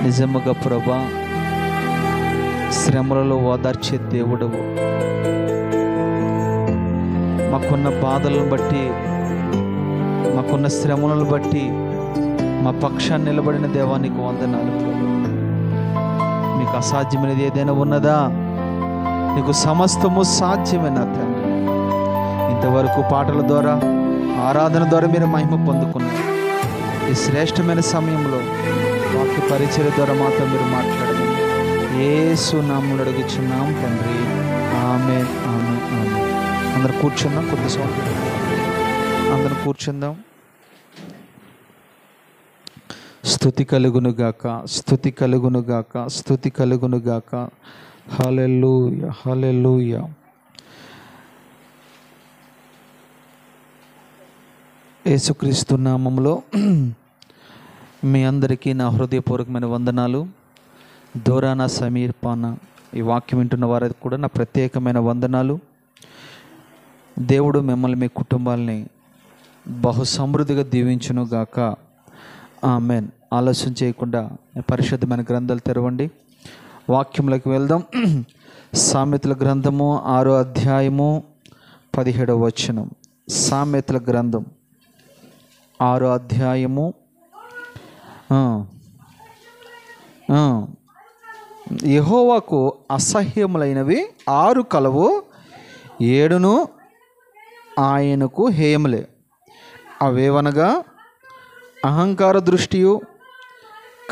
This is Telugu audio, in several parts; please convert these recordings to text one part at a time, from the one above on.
నిజముగా ప్రభా, శ్రమలలో ఓదార్చే దేవుడవు. మాకున్న బాధలను బట్టి, మాకున్న శ్రమలను బట్టి మా పక్షాన్ని నిలబడిన దేవానికి వందనాలు ప్రభు. నీకు అసాధ్యమైనది ఏదైనా ఉన్నదా? నీకు సమస్తము సాధ్యమే నా తండ్రి. ఇంతవరకు పాటల ద్వారా, ఆరాధన ద్వారా మీరు మహిమ పొందుకున్నారు. ఈ శ్రేష్టమైన సమయంలో వాక్య పరిచయ ద్వారా మాతో మీరు మాట్లాడమని యేసు నామములో అడుగుచున్నాం తండ్రి. ఆమేన్, ఆమేన్, ఆమేన్. అందరూ కూర్చుందాం. కొద్దిసేపు అందరూ కూర్చుందాం. స్తుతి కలుగునుగాక, స్తుతి కలుగునుగాక, స్తుతి కలుగునుగాక. హల్లెలూయా, హల్లెలూయా. యేసుక్రీస్తు నామములో మీ అందరికీ నా హృదయపూర్వకమైన వందనాలు. దూరాన సమీపాన ఈ వాక్యం వింటున్న వారికి కూడా నా ప్రత్యేకమైన వందనాలు. దేవుడు మిమ్మల్ని, మీ కుటుంబాలని బహు సమృద్ధిగా దీవించును గాక. ఆమేన్. ఆలస్యం చేయకుండా పరిశుద్ధమైన గ్రంథాలు తెరవండి, వాక్యంలోకి వెళ్దాం. సామెతల గ్రంథము 6వ అధ్యాయము 17వ వచనం. సామెతల గ్రంథం 6వ అధ్యాయము యెహోవాకు అసహ్యములైనవి 6 కలవు, 7 ఆయనకు హేయములే. అవేవనగా అహంకార దృష్టియు,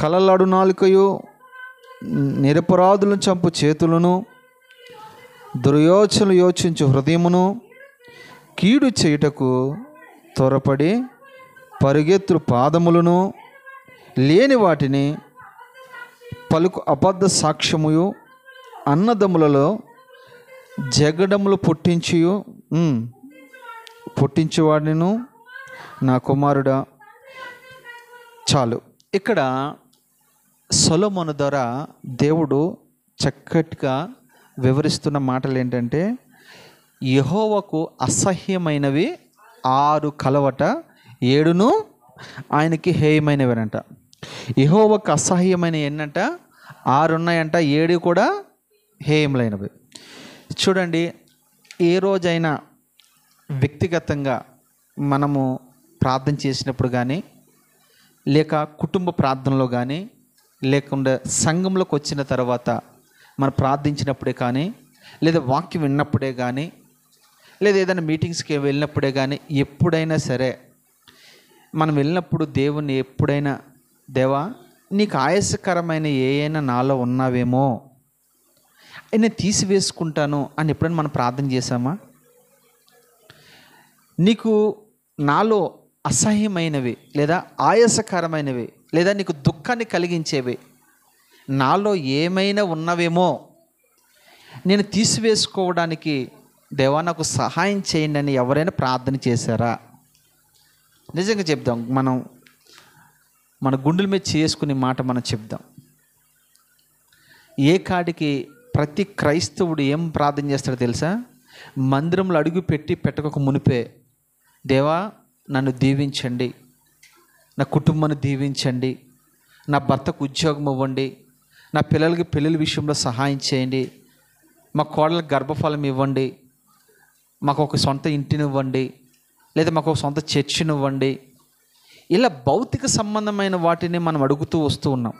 కలలాడు నాలుకయు, నిరపరాధులను చంపు చేతులను, దుర్యోచనలు యోచించు హృదయమును, కీడు చేయుటకు త్వరపడి పరుగెత్తు పాదములను, లేని వాటిని పలుకు అబద్ధ సాక్ష్యముయు, అన్నదమ్ములలో జగడములు పుట్టించువాడిను నా కుమారుడా. చాలు. ఇక్కడ సొలొమోను ద్వారా దేవుడు చక్కటిగా వివరిస్తున్న మాటలు ఏంటంటే, యెహోవాకు అసహ్యమైనవి 6 కలవట, 7 ఆయనకి హేయమైనవినంట. యెహోవాకు అసహ్యమైన ఎన్నంట 6 ఉన్నాయంట, 7 కూడా హేయములైనవి. చూడండి, ఏ రోజైనా వ్యక్తిగతంగా మనము ప్రార్థన చేసినప్పుడు కానీ, లేక కుటుంబ ప్రార్థనలో కానీ, లేకుండా సంఘంలోకి వచ్చిన తర్వాత మనం ప్రార్థించినప్పుడే కానీ, లేదా వాక్యం విన్నప్పుడే కానీ, లేదా ఏదైనా మీటింగ్స్కి వెళ్ళినప్పుడే కానీ, ఎప్పుడైనా సరే మనం వెళ్ళినప్పుడు దేవుణ్ణి ఎప్పుడైనా, దేవా నీకు ఆయాసకరమైన ఏమైనా నాలో ఉన్నావేమో నేను తీసివేసుకుంటాను అని ఎప్పుడైనా మనం ప్రార్థన చేశామా? నీకు నాలో అసహ్యమైనవి, లేదా ఆయాసకరమైనవి, లేదా నీకు దుఃఖాన్ని కలిగించేవి నాలో ఏమైనా ఉన్నవేమో నేను తీసివేసుకోవడానికి దేవా నాకు సహాయం చేయండి అని ఎవరైనా ప్రార్థన చేశారా? నిజంగా చెప్దాం, మనం మన గుండెల మీద చేసుకునే మాట మనం చెప్దాం. ఏ కాడికి ప్రతి క్రైస్తవుడు ఏం ప్రార్థన చేస్తాడో తెలుసా? మందిరంలో అడుగు పెట్టక మునిపే, దేవా నన్ను దీవించండి, నా కుటుంబాన్ని దీవించండి, నా భర్తకు ఉద్యోగం ఇవ్వండి, నా పిల్లలకి పెళ్ళిళ్ళ విషయంలో సహాయం చేయండి, మా కోడలకు గర్భఫలం ఇవ్వండి, మాకు ఒక సొంత ఇంటిని ఇవ్వండి, లేదా మాకు ఒక సొంత చర్చిని ఇవ్వండి. ఇలా భౌతిక సంబంధమైన వాటిని మనం అడుగుతూ వస్తూ ఉన్నాం.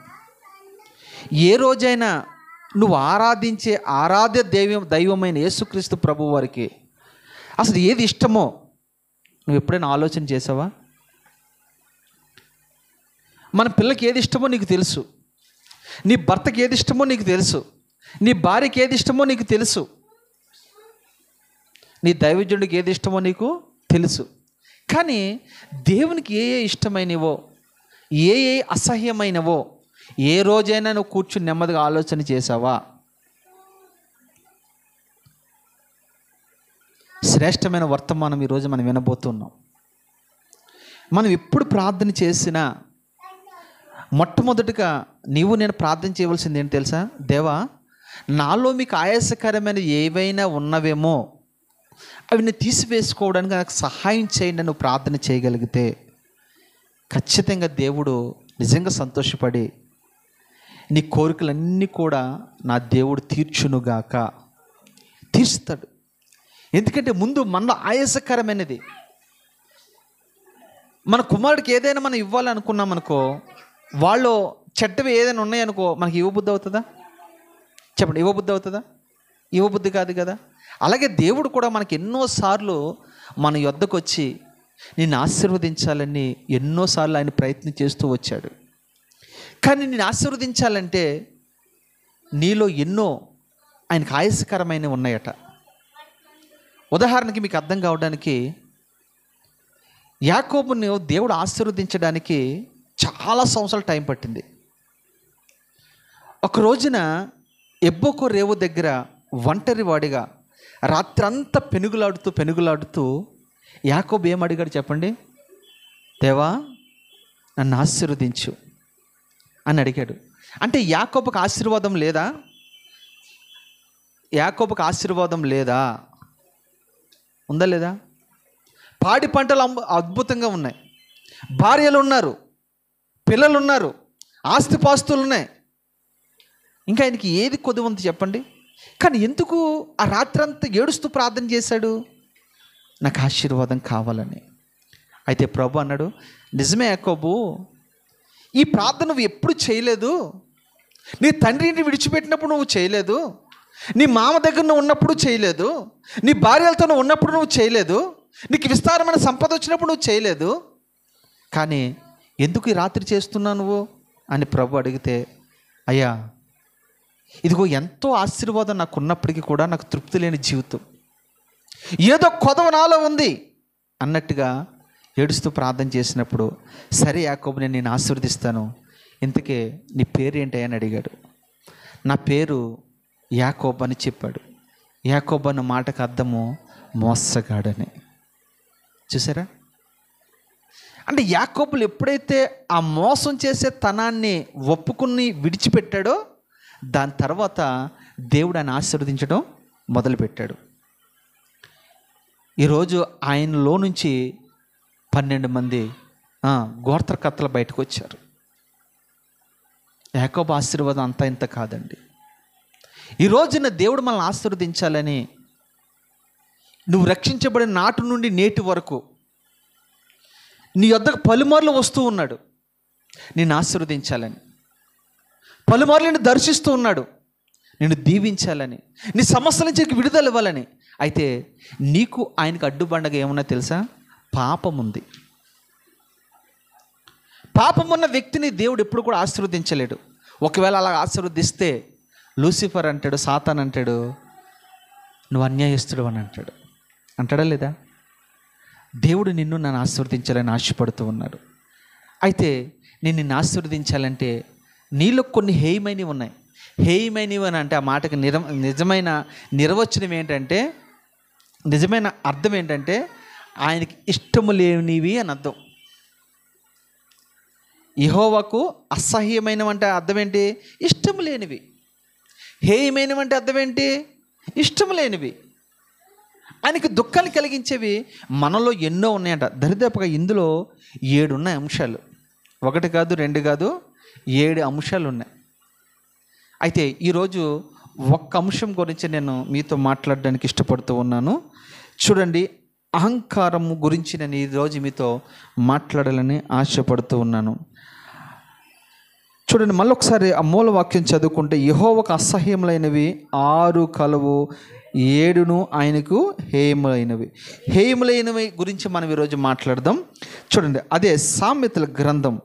ఏ రోజైనా నువ్వు ఆరాధించే ఆరాధ్య దైవమైన యేసుక్రీస్తు ప్రభు వారికి అసలు ఏది ఇష్టమో నువ్వు ఎప్పుడైనా ఆలోచన చేసావా? మన పిల్లకి ఏది ఇష్టమో నీకు తెలుసు, నీ భర్తకి ఏది ఇష్టమో నీకు తెలుసు, నీ భార్యకి ఏది ఇష్టమో నీకు తెలుసు, నీ దైవజనుడికి ఏది ఇష్టమో నీకు తెలుసు. కానీ దేవునికి ఏ ఇష్టమైనవో, ఏ అసహ్యమైనవో ఏ రోజైనా నువ్వు కూర్చుని నెమ్మదిగా ఆలోచన చేసావా? శ్రేష్టమైన వర్తమానం ఈరోజు మనం వినబోతున్నాం. మనం ఎప్పుడు ప్రార్థన చేసినా మొట్టమొదటిగా నేను ప్రార్థన చేయవలసింది ఏంటి తెలుసా? దేవా నాలో మీకు ఆయాసకరమైన ఏవైనా ఉన్నవేమో అవి నేను తీసివేసుకోవడానికి నాకు సహాయం చేయండి నువ్వు ప్రార్థన చేయగలిగితే ఖచ్చితంగా దేవుడు నిజంగా సంతోషపడి నీ కోరికలన్నీ కూడా నా దేవుడు తీర్చునుగాక. తీరుస్తాడు. ఎందుకంటే ముందు మనలో ఆయాసకరమైనది. మన కుమారుడికి ఏదైనా మనం ఇవ్వాలనుకున్నాం అనుకో, వాళ్ళు చెడ్డవి ఏదైనా ఉన్నాయనుకో, మనకి ఇవ్వబుద్ధి అవుతుందా? చెప్పండి, ఇవ్వబుద్ధి అవుతుందా? ఇవ్వబుద్ధి కాదు కదా. అలాగే దేవుడు కూడా మనకి ఎన్నోసార్లు మన యొద్దకు వచ్చి నిన్ను ఆశీర్వదించాలని ఎన్నోసార్లు ఆయన ప్రయత్నం చేస్తూ వచ్చాడు. కానీ నేను ఆశీర్వదించాలంటే నీలో ఎన్నో ఆయనకు ఆయాసకరమైనవి ఉన్నాయట. ఉదాహరణకి మీకు అర్థం కావడానికి, యాకోబుని దేవుడు ఆశీర్వదించడానికి చాలా సంవత్సరాలు టైం పట్టింది. ఒక రోజున ఎబ్బోకో రేవు దగ్గర ఒంటరి వాడిగా రాత్రంతా పెనుగులాడుతూ యాకోబు ఏం అడిగాడు చెప్పండి? దేవా నన్ను ఆశీర్వదించు అని అడిగాడు. అంటే యాకోబుకు ఆశీర్వాదం లేదా? యాకోబుకు ఆశీర్వాదం లేదా? ఉందా లేదా? పాడి పంటలు అద్భుతంగా ఉన్నాయి, భార్యలు ఉన్నారు, పిల్లలు ఉన్నారు, ఆస్తిపాస్తులు ఉన్నాయి. ఇంకా ఆయనకి ఏది కొద్దివంత చెప్పండి? కానీ ఎందుకు ఆ రాత్రంతా ఏడుస్తూ ప్రార్థన చేశాడు? నాకు ఆశీర్వాదం కావాలని. అయితే ప్రభు అన్నాడు, నిజమే యాకోబు, ఈ ప్రార్థన నువ్వు ఎప్పుడు చేయలేదు. నీ తండ్రిని విడిచిపెట్టినప్పుడు నువ్వు చేయలేదు, నీ మామ దగ్గర నువ్వు ఉన్నప్పుడు చేయలేదు, నీ భార్యలతో నువ్వు ఉన్నప్పుడు నువ్వు చేయలేదు, నీకు విస్తారమైన సంపద వచ్చినప్పుడు నువ్వు చేయలేదు. కానీ ఎందుకు ఈ రాత్రి చేస్తున్నావు నువ్వు అని ప్రభు అడిగితే, అయ్యా ఇదిగో ఎంతో ఆశీర్వాదం నాకు ఉన్నప్పటికీ కూడా నాకు తృప్తి లేని జీవితం, ఏదో కొదవ నాలో ఉంది అన్నట్టుగా ఏడుస్తూ ప్రార్థన చేసినప్పుడు, సరే యాకోబు నేను ఆశీర్వదిస్తాను, ఇంతకే నీ పేరు ఏంటి అని అడిగాడు. నా పేరు యాకోబు అని చెప్పాడు. యాకోబు అన్న మాటకు అర్థము మోసగాడని. చూసారా? అంటే యాకోబులు ఎప్పుడైతే ఆ మోసం చేసే తనాన్ని ఒప్పుకుని విడిచిపెట్టాడో, దాని తర్వాత దేవుడు ఆయన ఆశీర్వదించడం మొదలుపెట్టాడు. ఈరోజు ఆయనలో నుంచి 12 మంది గోత్రకర్తలు బయటకు వచ్చారు. యాకోబు ఆశీర్వాదం అంతా ఇంత కాదండి. ఈ రోజున దేవుడు మనల్ని ఆశీర్వదించాలని, నువ్వు రక్షించబడిన నాటి నుండి నేటి వరకు నీ యొద్దకు పలుమార్లు వస్తూ ఉన్నాడు నిన్ను ఆశీర్వదించాలని, పలుమార్లు నిన్ను దర్శిస్తూ ఉన్నాడు నిన్ను దీవించాలని, నీ సమస్యల నుంచి విడుదల ఇవ్వాలని. అయితే నీకు ఆయనకు అడ్డుబండగా ఏమన్నా తెలుసా? పాపం ఉంది. పాపం ఉన్న వ్యక్తిని దేవుడు ఎప్పుడు కూడా ఆశీర్వదించలేడు. ఒకవేళ అలా ఆశీర్వదిస్తే లూసిఫర్ అంటాడు, సాతాన్ అంటాడు, నువ్వు అన్యాయస్తుడు అని అంటాడా లేదా? దేవుడు నన్ను ఆశీర్వదించాలని ఆశపడుతూ ఉన్నాడు. అయితే నేను నిన్ను ఆశీర్వదించాలంటే నీలో కొన్ని హేయమైనవి ఉన్నాయి. హేయమైనవి అని అంటే ఆ మాటకి నిజమైన నిర్వచనం ఏంటంటే, నిజమైన అర్థం ఏంటంటే ఆయనకి ఇష్టము లేనివి అని అర్థం. యెహోవాకు అసహ్యమైనవి అంటే అర్థం ఏంటి? ఇష్టము లేనివి. హేయమైనవి అంటే అర్థం ఏంటి? ఇష్టము లేనివి. ఆయనకి దుఃఖాన్ని కలిగించేవి మనలో ఎన్నో ఉన్నాయంట. దరిదాపుగా ఇందులో 7 ఉన్నాయి అంశాలు. 1 కాదు, 2 కాదు, 7 అంశాలు ఉన్నాయి. అయితే ఈరోజు ఒక్క అంశం గురించి నేను మీతో మాట్లాడడానికి ఇష్టపడుతూ ఉన్నాను. చూడండి, అహంకారం గురించి నేను ఈరోజు మీతో మాట్లాడాలని ఆశపడుతూ ఉన్నాను. చూడండి, మళ్ళీ ఒకసారి ఆ మూల వాక్యం చదువుకుంటే, యెహోవాకు అసహ్యములైనవి 6 కలవు, 7 ఆయనకు హేయములైనవి. హేయములైనవి గురించి మనం ఈరోజు మాట్లాడదాం. చూడండి, అదే సామెతల గ్రంథం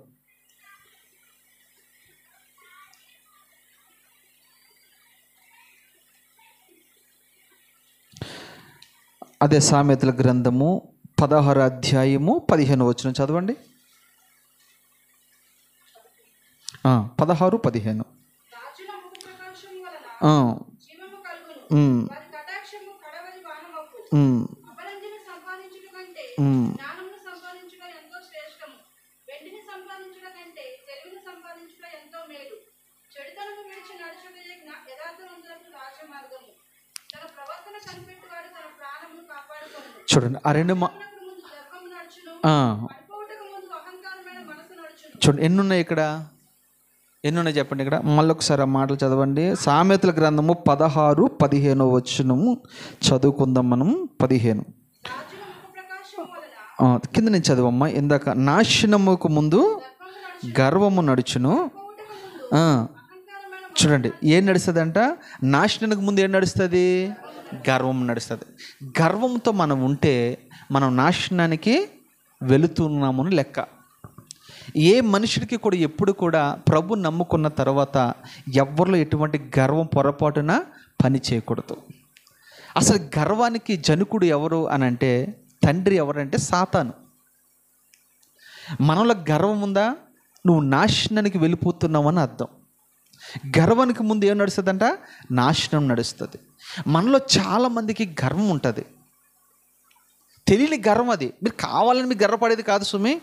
16 అధ్యాయము 15 వచనం చదవండి. 16-15. చూడండి, ఆ 2 చూడండి ఎన్ని ఉన్నాయి ఇక్కడ. ఎన్ని ఉన్నాయి చెప్పండి ఇక్కడ. మళ్ళీ ఒకసారి ఆ మాటలు చదవండి. సామెతల గ్రంథము 16:15 వచనము చదువుకుందాం మనం. 15 కింద నేను చదవమ్మా. ఇందాక నాశనముకు ముందు గర్వము నడుచును. చూడండి ఏం నడుస్తుంది అంట, నాశనానికి ముందు ఏం నడుస్తుంది? గర్వం నడుస్తుంది. గర్వంతో మనం ఉంటే మనం నాశనానికి వెళుతున్నామని లెక్క. ఏ మనుషుడికి కూడా ఎప్పుడు కూడా ప్రభు నమ్ముకున్న తర్వాత ఎవరిలో ఎటువంటి గర్వం పొరపాటున పని చేయకూడదు. అసలు గర్వానికి జనకుడు ఎవరు అని అంటే, తండ్రి ఎవరంటే సాతాను. మనలో గర్వం ఉందా, నువ్వు నాశనానికి వెళ్ళిపోతున్నావు అని అర్థం. గర్వానికి ముందు ఏం నడుస్తుందంట? నాశనం నడుస్తుంది. మనలో చాలామందికి గర్వం ఉంటుంది, తెలియని గర్వం. అది మీరు కావాలని మీకు గర్వపడేది కాదు సుమి,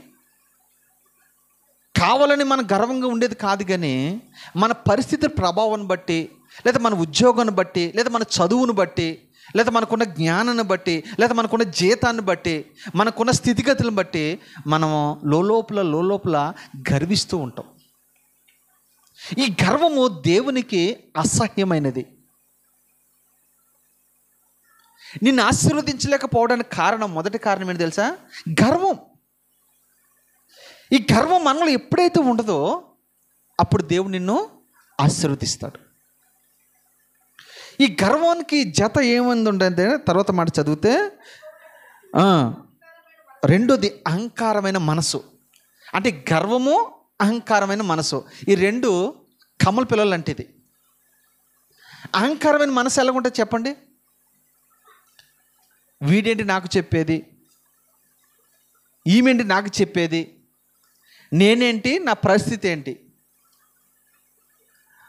కావాలని మన గర్వంగా ఉండేది కాదు. కానీ మన పరిస్థితుల ప్రభావాన్ని బట్టి, లేదా మన ఉద్యోగాన్ని బట్టి, లేదా మన చదువును బట్టి, లేదా మనకున్న జ్ఞానాన్ని బట్టి, లేదా మనకున్న జీతాన్ని బట్టి, మనకున్న స్థితిగతులను బట్టి మనము లోలోపల గర్విస్తూ ఉంటాం. ఈ గర్వము దేవునికి అసహ్యమైనది. నిన్ను ఆశీర్వదించలేకపోవడానికి కారణం, మొదటి కారణం ఏంటి తెలుసా? గర్వం. ఈ గర్వం మనలో ఎప్పుడైతే ఉండదో అప్పుడు దేవుడు నిన్ను ఆశీర్వదిస్తాడు. ఈ గర్వానికి జత ఏమైంది ఉంటే తర్వాత మాట చదివితే, రెండోది అహంకారమైన మనసు. అంటే గర్వము, అహంకారమైన మనసు, ఈ రెండు కమల పిల్లలు లాంటిది. అహంకారమైన మనసు ఎలా ఉంటుంది చెప్పండి? వీడేంటి నాకు చెప్పేది, ఈమెంటి నాకు చెప్పేది, నేనేంటి, నా పరిస్థితి ఏంటి,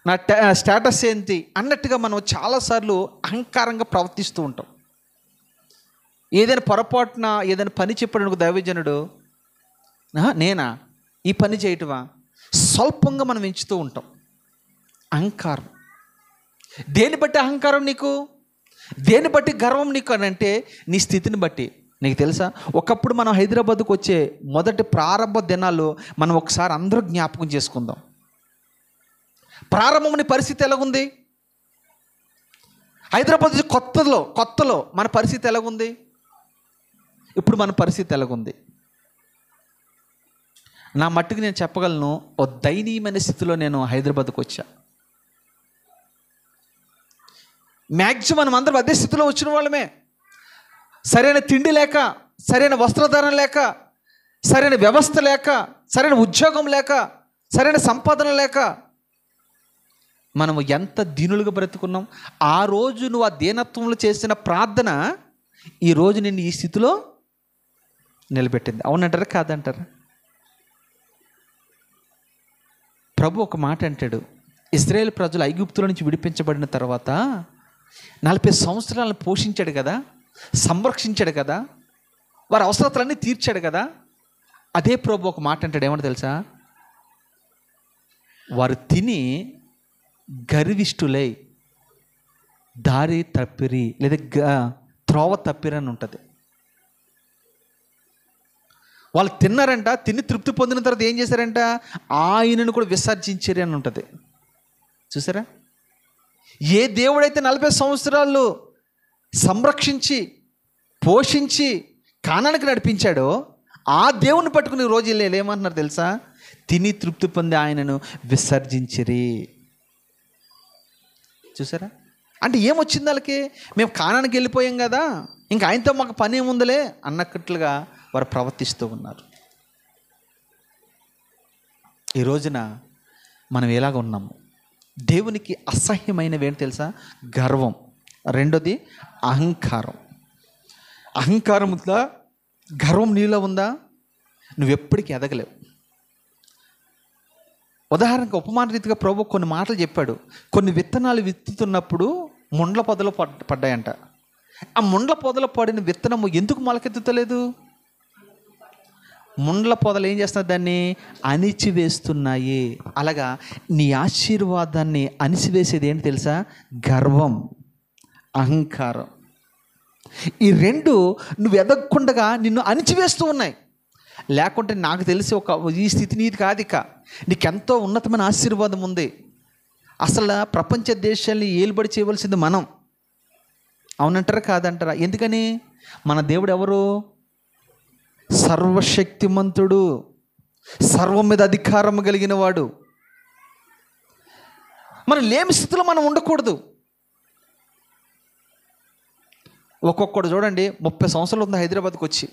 నా స్టేటస్ ఏంటి అన్నట్టుగా మనం చాలాసార్లు అహంకారంగా ప్రవర్తిస్తూ ఉంటాం. ఏదైనా పొరపాటున ఏదైనా పని చెప్పడానికి దైవజనుడు, నేనా ఈ పని చేయటమా, స్వల్పంగా మనం ఎంచుతూ ఉంటాం. అహంకారం. దేన్ని బట్టి అహంకారం నీకు, దేన్ని బట్టి గర్వం నీకు అని అంటే, నీ స్థితిని బట్టి. నీకు తెలుసా, ఒకప్పుడు మనం హైదరాబాద్కు వచ్చే మొదటి ప్రారంభ దినాల్లో మనం ఒకసారి అందరూ జ్ఞాపకం చేసుకుందాం. ప్రారంభం నీ పరిస్థితి ఎలాగుంది? హైదరాబాద్ కొత్తలో మన పరిస్థితి ఎలాగుంది? ఇప్పుడు మన పరిస్థితి ఎలాగుంది? నా మట్టుకు నేను చెప్పగలను, ఓ దయనీయమైన స్థితిలో నేను హైదరాబాద్కు వచ్చా. మ్యాక్సిమం మనం అందరం అదే స్థితిలో వచ్చిన వాళ్ళమే. సరైన తిండి లేక, సరైన వస్త్రధారణ లేక, సరైన వ్యవస్థ లేక, సరైన ఉద్యోగం లేక, సరైన సంపాదన లేక మనము ఎంత దీనులుగా బ్రతుకున్నాం. ఆ రోజు నువ్వు ఆ దీనత్వంలో చేసిన ప్రార్థన ఈరోజు నిన్ను ఈ స్థితిలో నిలబెట్టింది. అవునంటారా కాదంటారా? ప్రభు ఒక మాట అంటాడు, ఇశ్రాయేలు ప్రజలు ఐగుప్తుల నుంచి విడిపించబడిన తర్వాత 40 సంవత్సరాలను పోషించాడు కదా, సంరక్షించాడు కదా, వారి అవసరతలన్నీ తీర్చాడు కదా. అదే ప్రభు ఒక మాట అంటాడు, ఏమంటే తెలుసా? వారు తిని గర్విష్ఠులై దారి తప్పిరి, లేదా త్రోవ తప్పిరి అని ఉంటుంది. వాళ్ళు తిన్నారంట, తిని తృప్తి పొందిన తర్వాత ఏం చేశారంట? ఆయనను కూడా విసర్జించారు అని ఉంటుంది. చూసారా? ఏ దేవుడైతే 40 సంవత్సరాలు సంరక్షించి పోషించి కానానికి నడిపించాడో ఆ దేవుని పట్టుకుని రోజు ఏమంటున్నారు తెలుసా? తిని తృప్తి పొంది ఆయనను విసర్జించిరి. చూసారా? అంటే ఏమొచ్చింది వాళ్ళకి? మేము కానానికి వెళ్ళిపోయాం కదా, ఇంకా ఆయనతో మాకు పని ఏముందలే అన్నట్లుగా వారు ప్రవర్తిస్తూ ఉన్నారు. ఈ రోజున మనం ఎలాగ ఉన్నాము? దేవునికి అసహ్యమైనవి ఏంటి తెలుసా? గర్వం. రెండోది అహంకారం. అహంకారంగా గర్వం నీలో ఉందా, నువ్వెప్పటికీ ఎదగలేవు. ఉదాహరణకు ఉపమాన రీతిగా ప్రభు కొన్ని మాటలు చెప్పాడు. కొన్ని విత్తనాలు విత్తుతున్నప్పుడు ముండ్ల పొదలు పడ్డాయంట. ఆ ముండ్ల పొదలు పడిన విత్తనము ఎందుకు మొలకెత్తుతలేదు? ముండ్ల పొదలు ఏం చేస్తున్నారు? దాన్ని అణిచివేస్తున్నాయి. అలాగా నీ ఆశీర్వాదాన్ని అణిచివేసేది ఏంటి తెలుసా? గర్వం, అహంకారం. ఈ రెండు నువ్వు ఎదగకుండగా నిన్ను అణిచివేస్తూ ఉన్నాయి. లేకుంటే నాకు తెలిసి ఈ స్థితి నీది కాదు. ఇక నీకెంతో ఉన్నతమైన ఆశీర్వాదం ఉంది. అసలు ప్రపంచ దేశాన్ని ఏలుబడి చేయవలసింది మనం. అవునంటారా కాదంటారా? ఎందుకని? మన దేవుడు ఎవరు? సర్వశక్తిమంతుడు, సర్వం మీద అధికారం కలిగిన వాడు. మనం లేమి స్థితిలో మనం ఉండకూడదు. ఒక్కొక్కడు చూడండి 30 సంవత్సరాలు ఉంది హైదరాబాద్కి వచ్చి,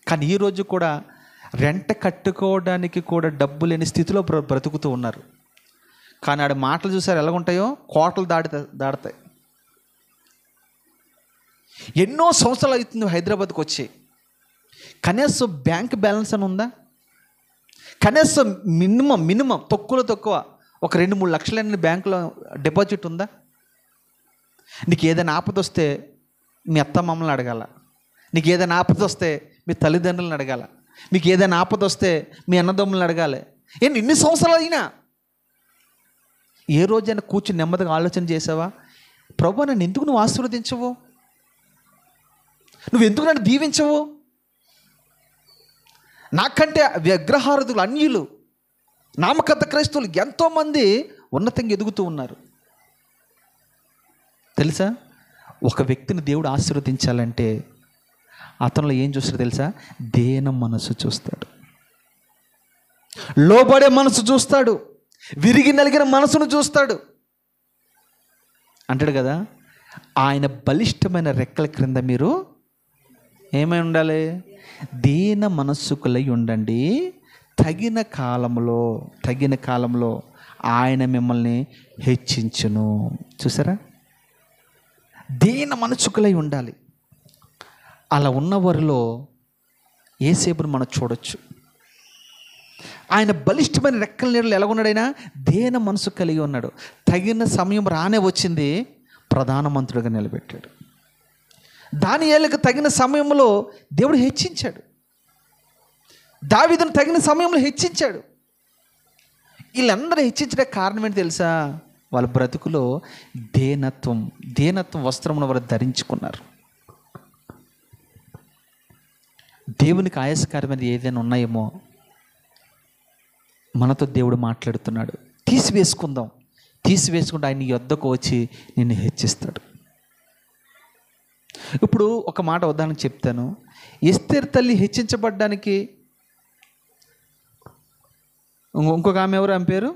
కానీ ఈరోజు కూడా రెంట కట్టుకోవడానికి కూడా డబ్బు లేని స్థితిలో బ్రతుకుతూ ఉన్నారు. కానీ ఆడ మాటలు చూసారు ఎలాగుంటాయో, కోటలు దాడతాయి. ఎన్నో సంవత్సరాలు అవుతుంది హైదరాబాద్కి వచ్చి, కనీసం బ్యాంక్ బ్యాలెన్స్ అని ఉందా? కనీసం మినిమం తక్కువ ఒక 2-3 లక్షలైన బ్యాంకులో డిపాజిట్ ఉందా? నీకు ఏదైనా ఆపద వస్తే మీ అత్త మమ్మల్ని అడగాల, నీకు ఏదైనా ఆపద వస్తే మీ తల్లిదండ్రులను అడగాల, మీకు ఏదైనా ఆపద వస్తే మీ అన్నదమ్ములను అడగాలి. ఇన్ని సంవత్సరాలు అయినా ఏ రోజైనా కూర్చుని నెమ్మదిగా ఆలోచన చేసావా? ప్రభు, నన్ను ఎందుకు నువ్వు ఆశీర్వదించవు? నువ్వు ఎందుకు నన్ను దీవించవు? నాకంటే విగ్రహారాధకులు, అన్యులు, నామకథ క్రైస్తవులు ఎంతోమంది ఉన్నతంగా ఎదుగుతూ ఉన్నారు. తెలుసా? ఒక వ్యక్తిని దేవుడు ఆశీర్వదించాలంటే అతనిలో ఏం చూస్తాడు తెలుసా? దేన మనసు చూస్తాడు, లోబడే మనసు చూస్తాడు, విరిగి నలిగిన మనసును చూస్తాడు. అంటాడు కదా, ఆయన బలిష్టమైన రెక్కల క్రింద మీరు ఏమై ఉండాలి? దీన మనస్సుకులై ఉండండి. తగిన కాలంలో ఆయన మిమ్మల్ని హెచ్చించును. చూసారా? దీన మనస్సుకులై ఉండాలి. అలా ఉన్నవారిలో యేసేపును మనం చూడొచ్చు. ఆయన బలిష్టమైన రెక్కల నీడలో ఎలాగున్నాడైనా దేన మనసు కలిగి ఉన్నాడు. తగిన సమయం రానే వచ్చింది, ప్రధానమంత్రుడిగా నిలబెట్టాడు. దానియేలుకు తగిన సమయంలో దేవుడు హెచ్చించాడు. దావీదును తగిన సమయంలో హెచ్చించాడు. వీళ్ళందరూ హెచ్చించడానికి కారణం ఏంటి తెలుసా? వాళ్ళ బ్రతుకులో దేనత్వం వస్త్రమును వారు ధరించుకున్నారు. దేవునికి ఆయాసకరమైనది ఏదైనా ఉన్నాయేమో మనతో దేవుడు మాట్లాడుతున్నాడు. తీసివేసుకుంటే ఆయన యొద్దకు వచ్చి నిన్ను హెచ్చిస్తాడు. ఇప్పుడు ఒక మాట ఉదాహరణ చెప్తాను. ఎస్తేరు తల్లి హెచ్చించబడ్డానికి ఇంకొక ఆమె ఎవరు? ఆమె పేరు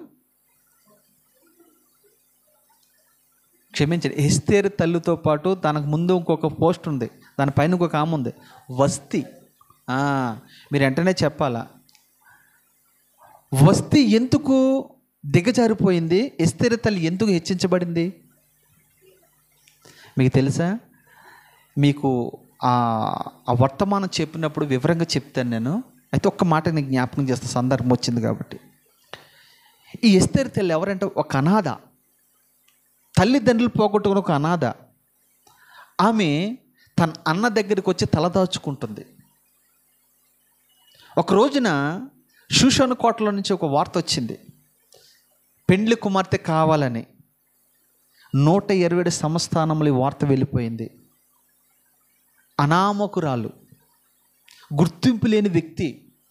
క్షమించండి, ఎస్తేరు తల్లితో పాటు తనకు ముందు ఇంకొక పోస్ట్ ఉంది, దానిపైన ఇంకొక ఆమె ఉంది, వస్తీ. మీరు వెంటనే చెప్పాలా, వస్తీ ఎందుకు దిగజారిపోయింది? ఎస్తేరు తల్లి ఎందుకు హెచ్చించబడింది? మీకు తెలుసా? మీకు ఆ వర్తమానం చెప్పినప్పుడు వివరంగా చెప్తాను నేను. అయితే ఒక్క మాట నేను జ్ఞాపకం చేస్తా, సందర్భం వచ్చింది కాబట్టి. ఈ ఎస్తేరు తల్లి ఎవరంటే ఒక అనాథ, తల్లిదండ్రులు పోగొట్టుకుని ఒక అనాథ. ఆమె తన అన్న దగ్గరికి వచ్చి తలదాచుకుంటుంది. ఒక రోజున షూషాను కోటలో నుంచి ఒక వార్త వచ్చింది, పెండ్లి కుమార్తె కావాలని. 127 సంస్థానములు ఈ వార్త వెళ్ళిపోయింది. అనామకురాలు, గుర్తింపు లేని వ్యక్తి,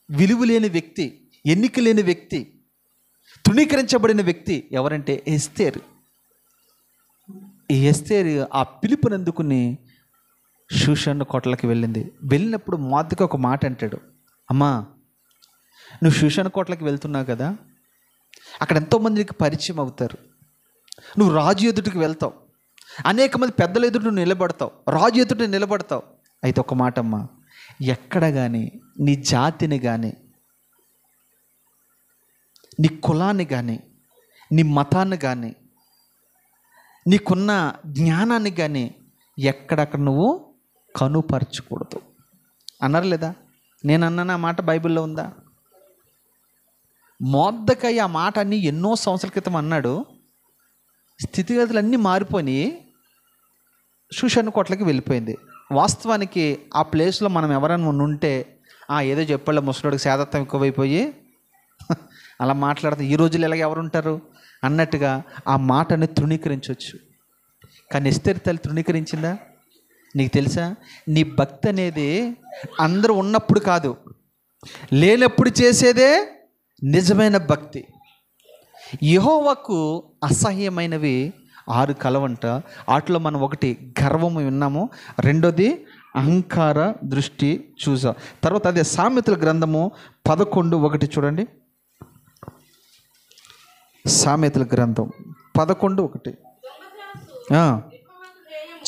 విలువ లేని వ్యక్తి, ఎన్నిక లేని వ్యక్తి, తృణీకరించబడిన వ్యక్తి ఎవరంటే ఎస్తేరు. ఈ ఎస్తేరు ఆ పిలుపునందుకుని షూషాను కోటలకు వెళ్ళింది. వెళ్ళినప్పుడు మొదటిగా ఒక మాట అంటాడు, అమ్మా నువ్వు షూషాను కోటలకు వెళ్తున్నావు కదా, అక్కడ ఎంతోమందికి పరిచయం అవుతారు. నువ్వు రాజు ఎదుటికి వెళ్తావు, అనేక మంది పెద్దల ఎదుటి నువ్వు నిలబడతావు, రాజు ఎదుటి నిలబడతావు. అయితే ఒక మాట అమ్మా, ఎక్కడ కానీ నీ జాతిని కానీ, నీ కులాన్ని కానీ, నీ మతాన్ని కానీ, నీకున్న జ్ఞానాన్ని కానీ ఎక్కడక్కడ నువ్వు కనుపరచకూడదు అన్నారు లేదా? నేను అన్నాను ఆ మాట బైబిల్లో ఉందా? మొర్దెకై ఆ మాట అన్నీ ఎన్నో సంవత్సరాల క్రితం అన్నాడు. స్థితిగతులు అన్నీ మారిపోయి షూషాను కోటలకి వెళ్ళిపోయింది. వాస్తవానికి ఆ ప్లేస్లో మనం ఎవరైనా ఉంటే ఏదో చెప్పాలి, ముసలోడికి శాదత్వం ఎక్కువైపోయి అలా మాట్లాడతాం. ఈ రోజులు ఎలాగ ఎవరుంటారు అన్నట్టుగా ఆ మాటని తృణీకరించవచ్చు. కానీ ఎస్తేరు తల్లి తృణీకరించిందా? నీకు తెలుసా? నీ భక్తి అనేది అందరూ ఉన్నప్పుడు కాదు, లేనప్పుడు చేసేదే నిజమైన భక్తి. యెహోవాకు అసహ్యమైనవి 6 కలవంట. వాటిలో మనం ఒకటి గర్వము విన్నాము, రెండోది అహంకార దృష్టి చూసా. తర్వాత అదే సామెతల గ్రంథము 11:1 చూడండి. సామెతల గ్రంథం 11:1.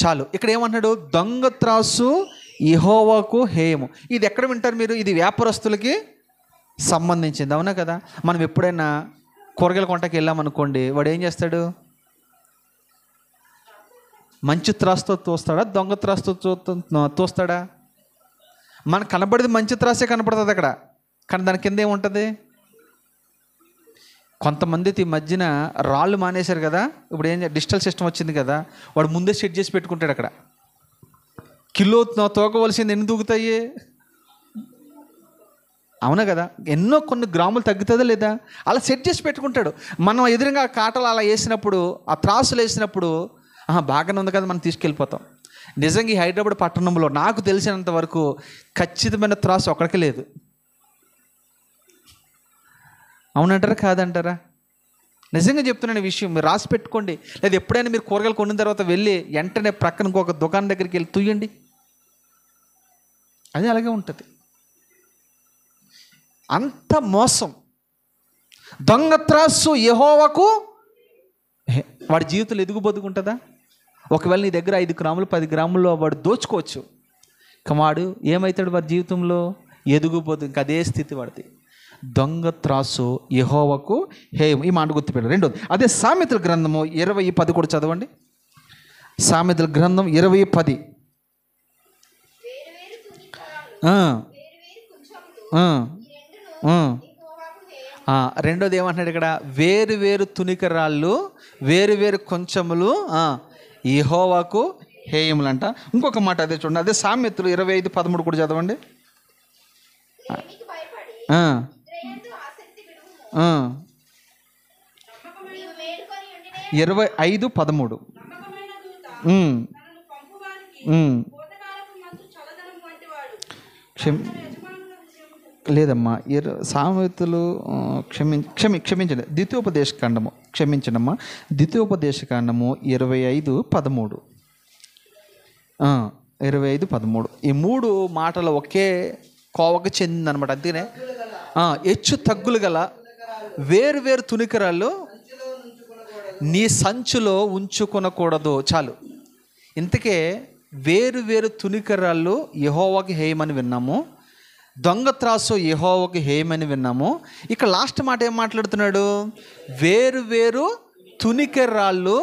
చాలు. ఇక్కడ ఏమంటున్నాడు? దొంగ త్రాసు యెహోవాకు హేయము. ఇది ఎక్కడ వింటారు మీరు? ఇది వ్యాపారస్తులకి సంబంధించింది, అవునా కదా? మనం ఎప్పుడైనా కూరగాయల కొంటకి వెళ్ళామనుకోండి, వాడు ఏం చేస్తాడు? మంచి త్రాసుతో తోస్తాడా, దొంగ త్రాసుతో తోస్తాడా? మనకు కనబడేది మంచి త్రాసే కనపడుతుంది అక్కడ, కానీ దాని కింద ఏముంటుంది? కొంతమంది ఈ మధ్యన రాళ్ళు మానేశారు కదా, ఇప్పుడు ఏం డిజిటల్ సిస్టమ్ వచ్చింది కదా, వాడు ముందే సెట్ చేసి పెట్టుకుంటాడు. అక్కడ కిలో తోకవలసింది ఎన్ని దూకుతాయి, అవునా కదా? కొన్ని గ్రాములు తగ్గుతుందా లేదా, అలా సెట్ చేసి పెట్టుకుంటాడు. మనం ఎదురుగా కాటలు అలా వేసినప్పుడు, ఆ త్రాసులు వేసినప్పుడు బాగానే ఉంది కదా, మనం తీసుకెళ్ళిపోతాం. నిజంగా ఈ హైదరాబాద్ పట్టణంలో నాకు తెలిసినంత వరకు ఖచ్చితమైన త్రాసు ఒక్కడికే లేదు. అవునంటారా కాదంటారా? నిజంగా చెప్తున్నాను ఈ విషయం, మీరు రాసి పెట్టుకోండి. లేదా ఎప్పుడైనా మీరు కూరగాయలు కొన్న తర్వాత వెళ్ళి వెంటనే ప్రక్కన ఇంకొక దుకాణం దగ్గరికి వెళ్ళి తుయ్యండి, అది అలాగే ఉంటుంది. అంత మోసం. దొంగ త్రాసు యెహోవాకు, వాడి జీవితంలో ఎదుగు బతుకుంటుందా? ఒకవేళ నీ దగ్గర 5 గ్రాములు 10 గ్రాముల్లో వాడు దోచుకోవచ్చు, వాడు ఏమవుతాడు? వాడి జీవితంలో ఎదుగుబోదు, ఇంకా అదే స్థితి వాడిది. దొంగ త్రాసు యెహోవాకు హేయం. ఈ మాట గుర్తుపెట్టారు. రెండోది అదే సామెతల గ్రంథము 20:10 కూడా చదవండి. సామెతల గ్రంథం 20:10. రెండోది ఏమంటున్నాడు ఇక్కడ? వేరు వేరు తునికరాళ్ళు, వేరు వేరు కొంచెములు యెహోవాకు హేయములంట. ఇంకొక మాట అదే చూడండి, అదే సామెతలు 25:13 కూడా చదవండి. 25:13. లేదమ్మా, సామెతలు క్షమించండి, ద్వితీయోపదేశకాండము, క్షమించండమ్మా, ద్వితీయోపదేశకాండము 25:13. 25:13. ఈ 3 మాటలు ఒకే కోవకు చెందిందనమాట. అందుకనే హెచ్చు తగ్గులు గల వేరు వేరు తునికరాళ్ళు నీ సంచులో ఉంచుకొనకూడదు. చాలు. ఇంతకే వేరు వేరు తునికరాళ్ళు యెహోవాకి హేయమని విన్నాము, దొంగ త్రాసు యెహోవాకి హేయమని విన్నాము. ఇక లాస్ట్ మాట ఏం మాట్లాడుతున్నాడు? వేరు వేరు తునికరాళ్ళు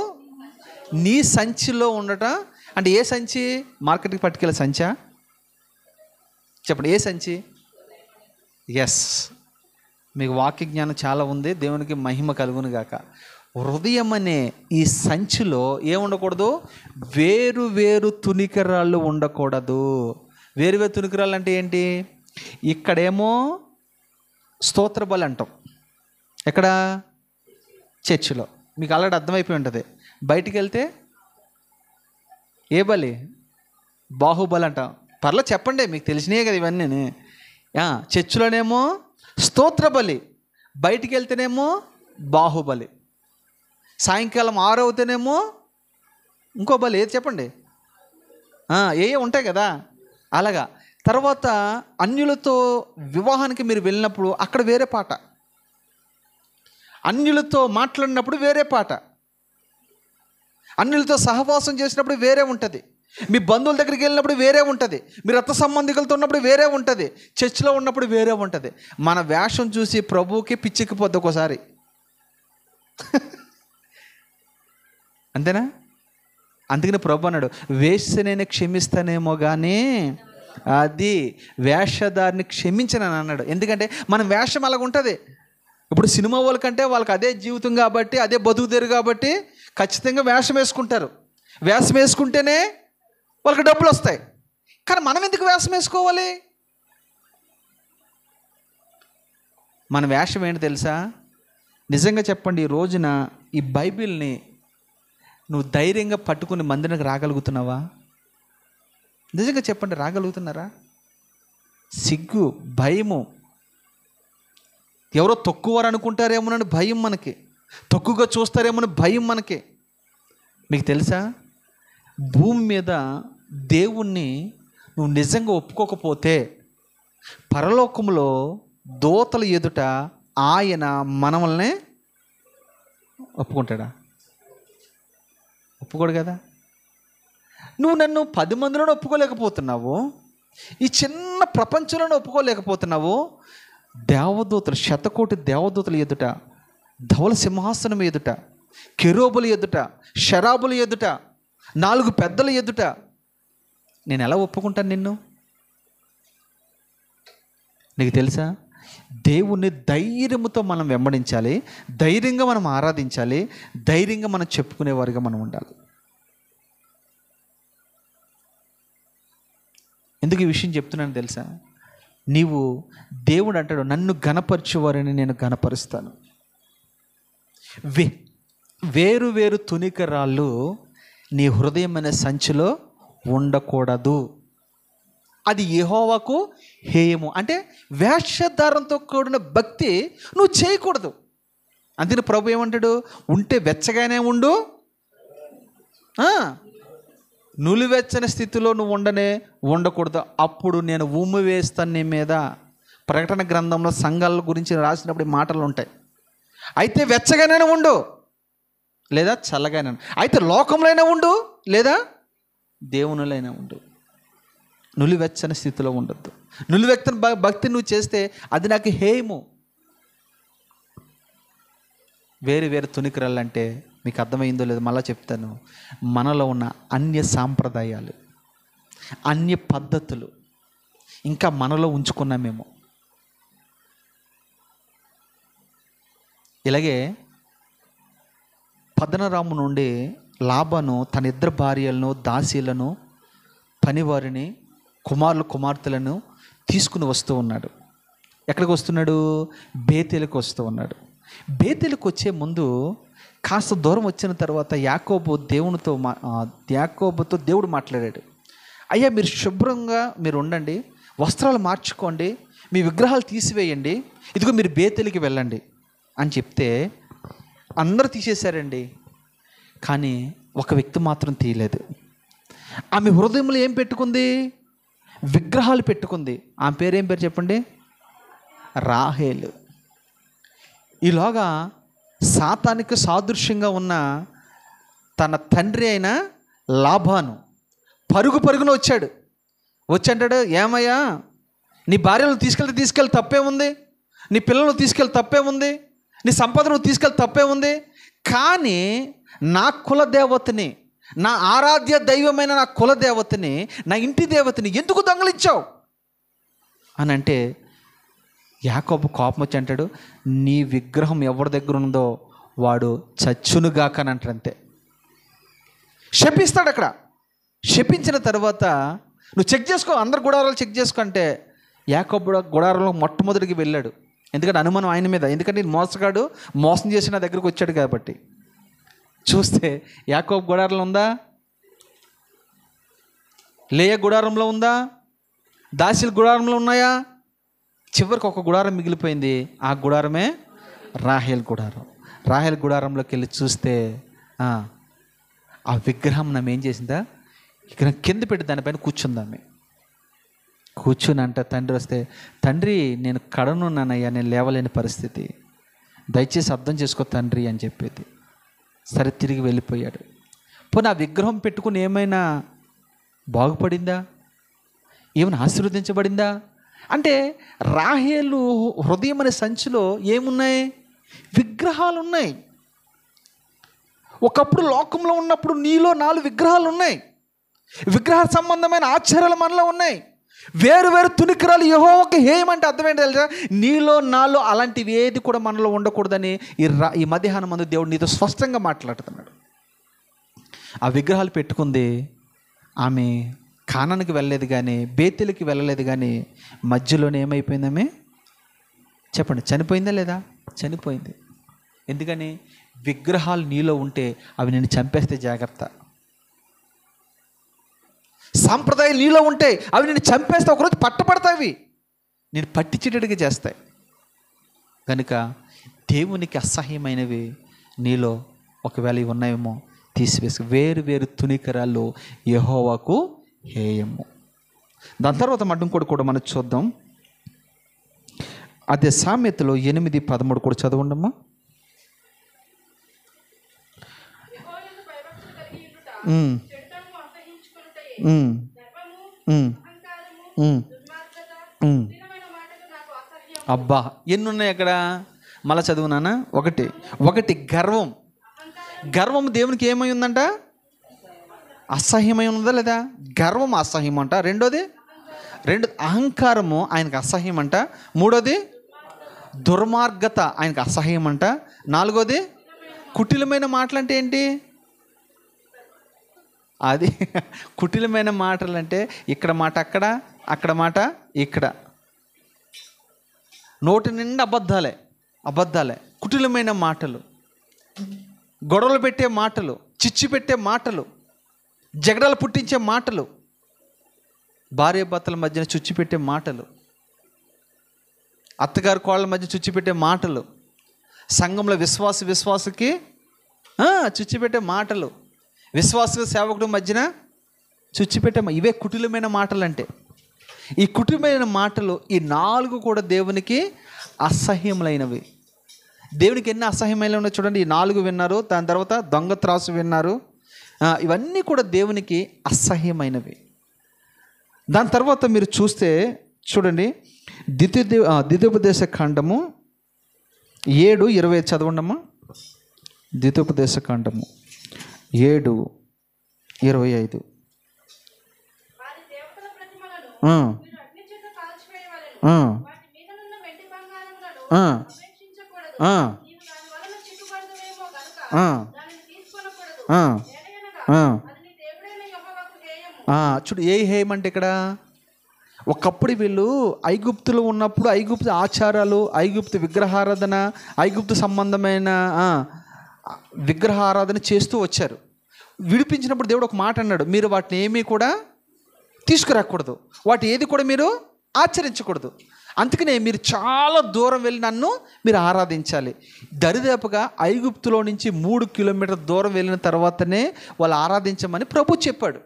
నీ సంచిలో ఉండట. అంటే ఏ సంచి? మార్కెట్కి పట్టుకెళ్ళే సంచా? చెప్పండి, ఏ సంచి? ఎస్, మీకు వాక్య జ్ఞానం చాలా ఉంది, దేవునికి మహిమ కలుగును గాక. హృదయం అనే ఈ సంచిలో ఏముండకూడదు? వేరు వేరు తునికరాళ్ళు ఉండకూడదు. వేరు వేరు తునికరాళ్ళు అంటే ఏంటి? ఇక్కడేమో స్తోత్ర బలి అంటాం, ఎక్కడ? చర్చిలో. మీకు ఆల్రెడీ అర్థమైపోయి ఉంటుంది. బయటికి వెళ్తే ఏ బలి? బాహుబలి అంటాం. పర్లే చెప్పండి, మీకు తెలిసినాయే కదా ఇవన్నీ. చర్చిలోనేమో స్తోత్ర బలి, బయటికి వెళ్తేనేమో బాహుబలి. సాయంకాలం 6 అవుతేనేమో ఇంకో బలి. ఏది చెప్పండి? ఏ ఉంటాయి కదా అలాగా. తర్వాత అన్యులతో వివాహానికి మీరు వెళ్ళినప్పుడు అక్కడ వేరే పాట, అన్యులతో మాట్లాడినప్పుడు వేరే పాట, అన్యులతో సహవాసం చేసినప్పుడు వేరే ఉంటుంది, మీ బంధువుల దగ్గరికి వెళ్ళినప్పుడు వేరే ఉంటుంది, మీ రక్త సంబంధికులతో ఉన్నప్పుడు వేరే ఉంటుంది, చర్చిలో ఉన్నప్పుడు వేరే ఉంటుంది. మన వేషం చూసి ప్రభువుకి పిచ్చెక్కిపోద్ది ఒక్కోసారి. అంతేనా? అందుకని ప్రభు అన్నాడు, వేశ్యనైనా క్షమిస్తానేమో కానీ అది వేషధారిని క్షమించనని అన్నాడు. ఎందుకంటే మన వేషం అలాగ ఉంటుంది. ఇప్పుడు సినిమా వాళ్ళకంటే వాళ్ళకి అదే జీవితం కాబట్టి, అదే బతుకుదేరు కాబట్టి ఖచ్చితంగా వేషం వేసుకుంటారు. వేషం వేసుకుంటేనే వాళ్ళకి డబ్బులు వస్తాయి. కానీ మనం ఎందుకు వేషం వేసుకోవాలి? మన వేషం ఏంటి తెలుసా? నిజంగా చెప్పండి, ఈ రోజున ఈ బైబిల్ని నువ్వు ధైర్యంగా పట్టుకుని మందిరానికి రాగలుగుతున్నావా? నిజంగా చెప్పండి, రాగలుగుతున్నారా? సిగ్గు, భయము. ఎవరో తక్కువవారు అనుకుంటారేమోనని భయం మనకి, తక్కువగా చూస్తారేమోనని భయం మనకి. మీకు తెలుసా, భూమి మీద దేవుణ్ణి నువ్వు నిజంగా ఒప్పుకోకపోతే పరలోకంలో దూతల ఎదుట ఆయన మనల్ని ఒప్పుకుంటాడా? ఒప్పుకోడు కదా. నువ్వు నన్ను 10 మందిలోనే ఒప్పుకోలేకపోతున్నావు, ఈ చిన్న ప్రపంచంలోనే ఒప్పుకోలేకపోతున్నావు. దేవదూతలు, శతకోటి దేవదూతల ఎదుట, ధవల సింహాసనం ఎదుట, కెరూబుల ఎదుట, షరాబుల ఎదుట, 4 పెద్దల ఎదుట నేను ఎలా ఒప్పుకుంటాను నిన్ను? నీకు తెలుసా, దేవుణ్ణి ధైర్యముతో మనం వెంబడించాలి, ధైర్యంగా మనం ఆరాధించాలి, ధైర్యంగా మనం చెప్పుకునేవారిగా మనం ఉండాలి. ఎందుకు ఈ విషయం చెప్తున్నాను తెలుసా? నీవు, దేవుడు అంటాడు, నన్ను ఘనపరచువారని నేను ఘనపరుస్తాను. వేరు వేరు తునికరాళ్ళు నీ హృదయం అనే సంచిలో ఉండకూడదు. అది యెహోవాకు హేయము. అంటే వేషధారంతో కూడిన భక్తి నువ్వు చేయకూడదు. అందుకని ప్రభు ఏమంటాడు, ఉంటే వెచ్చగానే ఉండు, నులివెచ్చని స్థితిలో నువ్వు ఉండకూడదు. అప్పుడు నేను ఉమ్మి వేస్తాను నీ మీద. ప్రకటన గ్రంథంలో సంఘాల గురించి రాసినప్పుడు మాటలు ఉంటాయి. అయితే వెచ్చగానే ఉండు, లేదా చల్లగానే, అయితే లోకంలోనే ఉండు, లేదా దేవునిలైనా ఉండు. నులివెచ్చని స్థితిలో ఉండొద్దు. నులివెచ్చని భక్తి నువ్వు చేస్తే అది నాకు హేయము. వేరు వేరు తునికరాలంటే మీకు అర్థమైందో లేదో మళ్ళీ చెప్తాను. మనలో ఉన్న అన్య సాంప్రదాయాలు, అన్య పద్ధతులు ఇంకా మనలో ఉంచుకున్నామేమో. ఇలాగే పద్దనరాము నుండి లాబాను తన 2 భార్యలను, దాసీలను, పనివారిని, కుమార్తెలను తీసుకుని వస్తూ ఉన్నాడు. ఎక్కడికి వస్తున్నాడు? బేతేలుకు వస్తూ ఉన్నాడు. బేతేలుకు వచ్చే ముందు కాస్త దూరం వచ్చిన తర్వాత యాకోబుతో దేవుడు మాట్లాడాడు. అయ్యా, మీరు శుభ్రంగా మీరు ఉండండి, వస్త్రాలు మార్చుకోండి, మీ విగ్రహాలు తీసివేయండి, ఇదిగో మీరు బేతేలుకి వెళ్ళండి అని చెప్తే అందరూ తీసేశారండి. కానీ ఒక వ్యక్తి మాత్రం తీయలేదు. ఆమె హృదయంలో ఏం పెట్టుకుంది? విగ్రహాలు పెట్టుకుంది. ఆమె పేరు ఏం పేరు చెప్పండి? రాహేలు. ఈలోగా సాతానికి సాదృశ్యంగా ఉన్న తన తండ్రి అయిన లాబాను పరుగున వచ్చాడు. వచ్చి అంటాడు, ఏమయ్యా, నీ భార్యను తీసుకెళ్ళి తప్పే ఉంది, నీ పిల్లలను తీసుకెళ్ళి తప్పే ఉంది, నీ సంపదను తీసుకెళ్ళి తప్పే ఉంది, కానీ నా కులదేవతని, నా ఆరాధ్య దైవమైన నా కులదేవతని, నా ఇంటి దేవతని ఎందుకు దొంగలించావు అని అంటే యాకోబు కోపం వచ్చి అంటాడు, నీ విగ్రహం ఎవరి దగ్గర ఉందో వాడు చచ్చునుగాక అని అంటాడు. అంతే, శపిస్తాడు. అక్కడ శపించిన తర్వాత నువ్వు చెక్ చేసుకో, అందరు గుడారాలు చెక్ చేసుకో అంటే యాకోబు గుడారంలో మొట్టమొదటికి వెళ్ళాడు. ఎందుకంటే అనుమానం ఆయన మీద, ఎందుకంటే మోసగాడు మోసం చేసి నా దగ్గరకు వచ్చాడు కాబట్టి. చూస్తే యాకోబు గుడారంలో ఉందా? లేయ గుడారంలో ఉందా? దాసీల గుడారంలో ఉన్నాయా? చివరికి ఒక గుడారం మిగిలిపోయింది. ఆ గుడారమే రాహేల్ గుడారం. రాహేల్ గుడారంలోకి వెళ్ళి చూస్తే ఆ విగ్రహం నన్ను ఏం చేసిందా, ఇక్కడ కింద పెట్టి దానిపైన కూర్చుందామె. కూర్చుని అంట తండ్రి వస్తే, తండ్రి నేను కడనున్నానయ్యా, నేను లేవలేని పరిస్థితి, దయచేసి అర్థం చేసుకో తండ్రి అని చెప్పేది. సరే, తిరిగి వెళ్ళిపోయాడు. పోనీ ఆ విగ్రహం పెట్టుకుని ఏమైనా బాగుపడిందా? ఏమైనా ఆశీర్వదించబడిందా? అంటే రాహేలు హృదయం అనే సంచిలో ఏమున్నాయి? విగ్రహాలు ఉన్నాయి. ఒకప్పుడు లోకంలో ఉన్నప్పుడు నీలో 4 విగ్రహాలు ఉన్నాయి. విగ్రహ సంబంధమైన ఆచారాలు మనలో ఉన్నాయి. వేరు వేరు తునికిరాలు యెహోవాకు హేయమంటే అర్థం ఏంటి తెలుసా? నీలో నాలో అలాంటివి ఏది కూడా మనలో ఉండకూడదని ఈ మధ్యాహ్నం మందు దేవుడు నీతో స్పష్టంగా మాట్లాడుతున్నాడు. ఆ విగ్రహాలు పెట్టుకుంది. ఆమె కానానికి వెళ్ళలేదు కానీ, బేతేలుకి వెళ్ళలేదు కానీ, మధ్యలోనే ఏమైపోయింది ఆమె? చెప్పండి, చనిపోయిందా లేదా? చనిపోయింది. ఎందుకని? విగ్రహాలు నీలో ఉంటే అవి నిన్ను చంపేస్తే జాగ్రత్త. సాంప్రదాయాలు నీలో ఉంటే అవి నిన్ను చంపేస్తే ఒకరోజు పట్టపడతాయి. నేను పట్టించేటట్టుగా చేస్తాయి. కనుక దేవునికి అసహ్యమైనవి నీలో ఒకవేళ ఇవి ఉన్నాయేమో తీసివేసి, వేరు వేరు తునికరాలు యెహోవాకు హేయము. దాని తర్వాత మడ్డం కూడా మనం చూద్దాం. అదే సామెతలో 8:13 కూడా చదవండమ్మా. అబ్బా ఎన్ని ఉన్నాయి అక్కడ, మళ్ళా చదువునానా. ఒకటి గర్వం. గర్వం దేవునికి ఏమై ఉందంట? అసహ్యమై ఉన్నదా లేదా? గర్వం అసహ్యం అంట. రెండోది అహంకారము ఆయనకు అసహ్యం అంట. మూడోది దుర్మార్గత ఆయనకు అసహ్యం అంట. నాలుగోది కుటిలమైన మాటలు. అంటే ఏంటి అది? కుటిలమైన మాటలు అంటే ఇక్కడ మాట అక్కడ, అక్కడ మాట ఇక్కడ, నోటి నిండా అబద్ధాలే. కుటిలమైన మాటలు, గొడవలు పెట్టే మాటలు, చిచ్చు పెట్టే మాటలు, జగడాలు పుట్టించే మాటలు, భార్యాభర్తల మధ్యన చుచ్చు పెట్టే మాటలు, అత్తగారు కోళ్ళ మధ్య చుచ్చు పెట్టే మాటలు, సంఘంలో విశ్వాసకి చుచ్చు పెట్టే మాటలు, విశ్వాస సేవకుడి మధ్యన చుచ్చు పెట్టే ఇవే కుటిలమైన మాటలు. అంటే ఈ కుటిలమైన మాటలు ఈ 4 కూడా దేవునికి అసహ్యములైనవి. దేవునికి ఎన్ని అసహ్యమైనవి ఉన్నాయి చూడండి. ఈ 4 విన్నారు. దాని తర్వాత దొంగ త్రాసు విన్నారు. ఇవన్నీ కూడా దేవునికి అసహ్యమైనవి. దాని తర్వాత మీరు చూడండి, ద్వితీయోపదేశ కాండము 7:20 చదవండమ్మా. ద్వితీయోపదేశ కాండము 7:25. చూడు, ఏ హేయం అంటే ఇక్కడ ఒకప్పుడు వీళ్ళు ఐగుప్తులో ఉన్నప్పుడు ఐగుప్తు ఆచారాలు, ఐగుప్తు విగ్రహారాధన, ఐగుప్తు సంబంధమైన విగ్రహారాధన చేస్తూ వచ్చారు. విడిపించినప్పుడు దేవుడు ఒక మాట అన్నాడు, మీరు వాటిని ఏమీ కూడా తీసుకురాకూడదు, వాటి ఏది కూడా మీరు ఆచరించకూడదు. అందుకనే మీరు చాలా దూరం వెళ్ళి నన్ను మీరు ఆరాధించాలి. దరిదాపుగా ఐగుప్తులో నుంచి 3 కిలోమీటర్ల దూరం వెళ్ళిన తర్వాతనే వాళ్ళు ఆరాధించమని ప్రభు చెప్పాడు.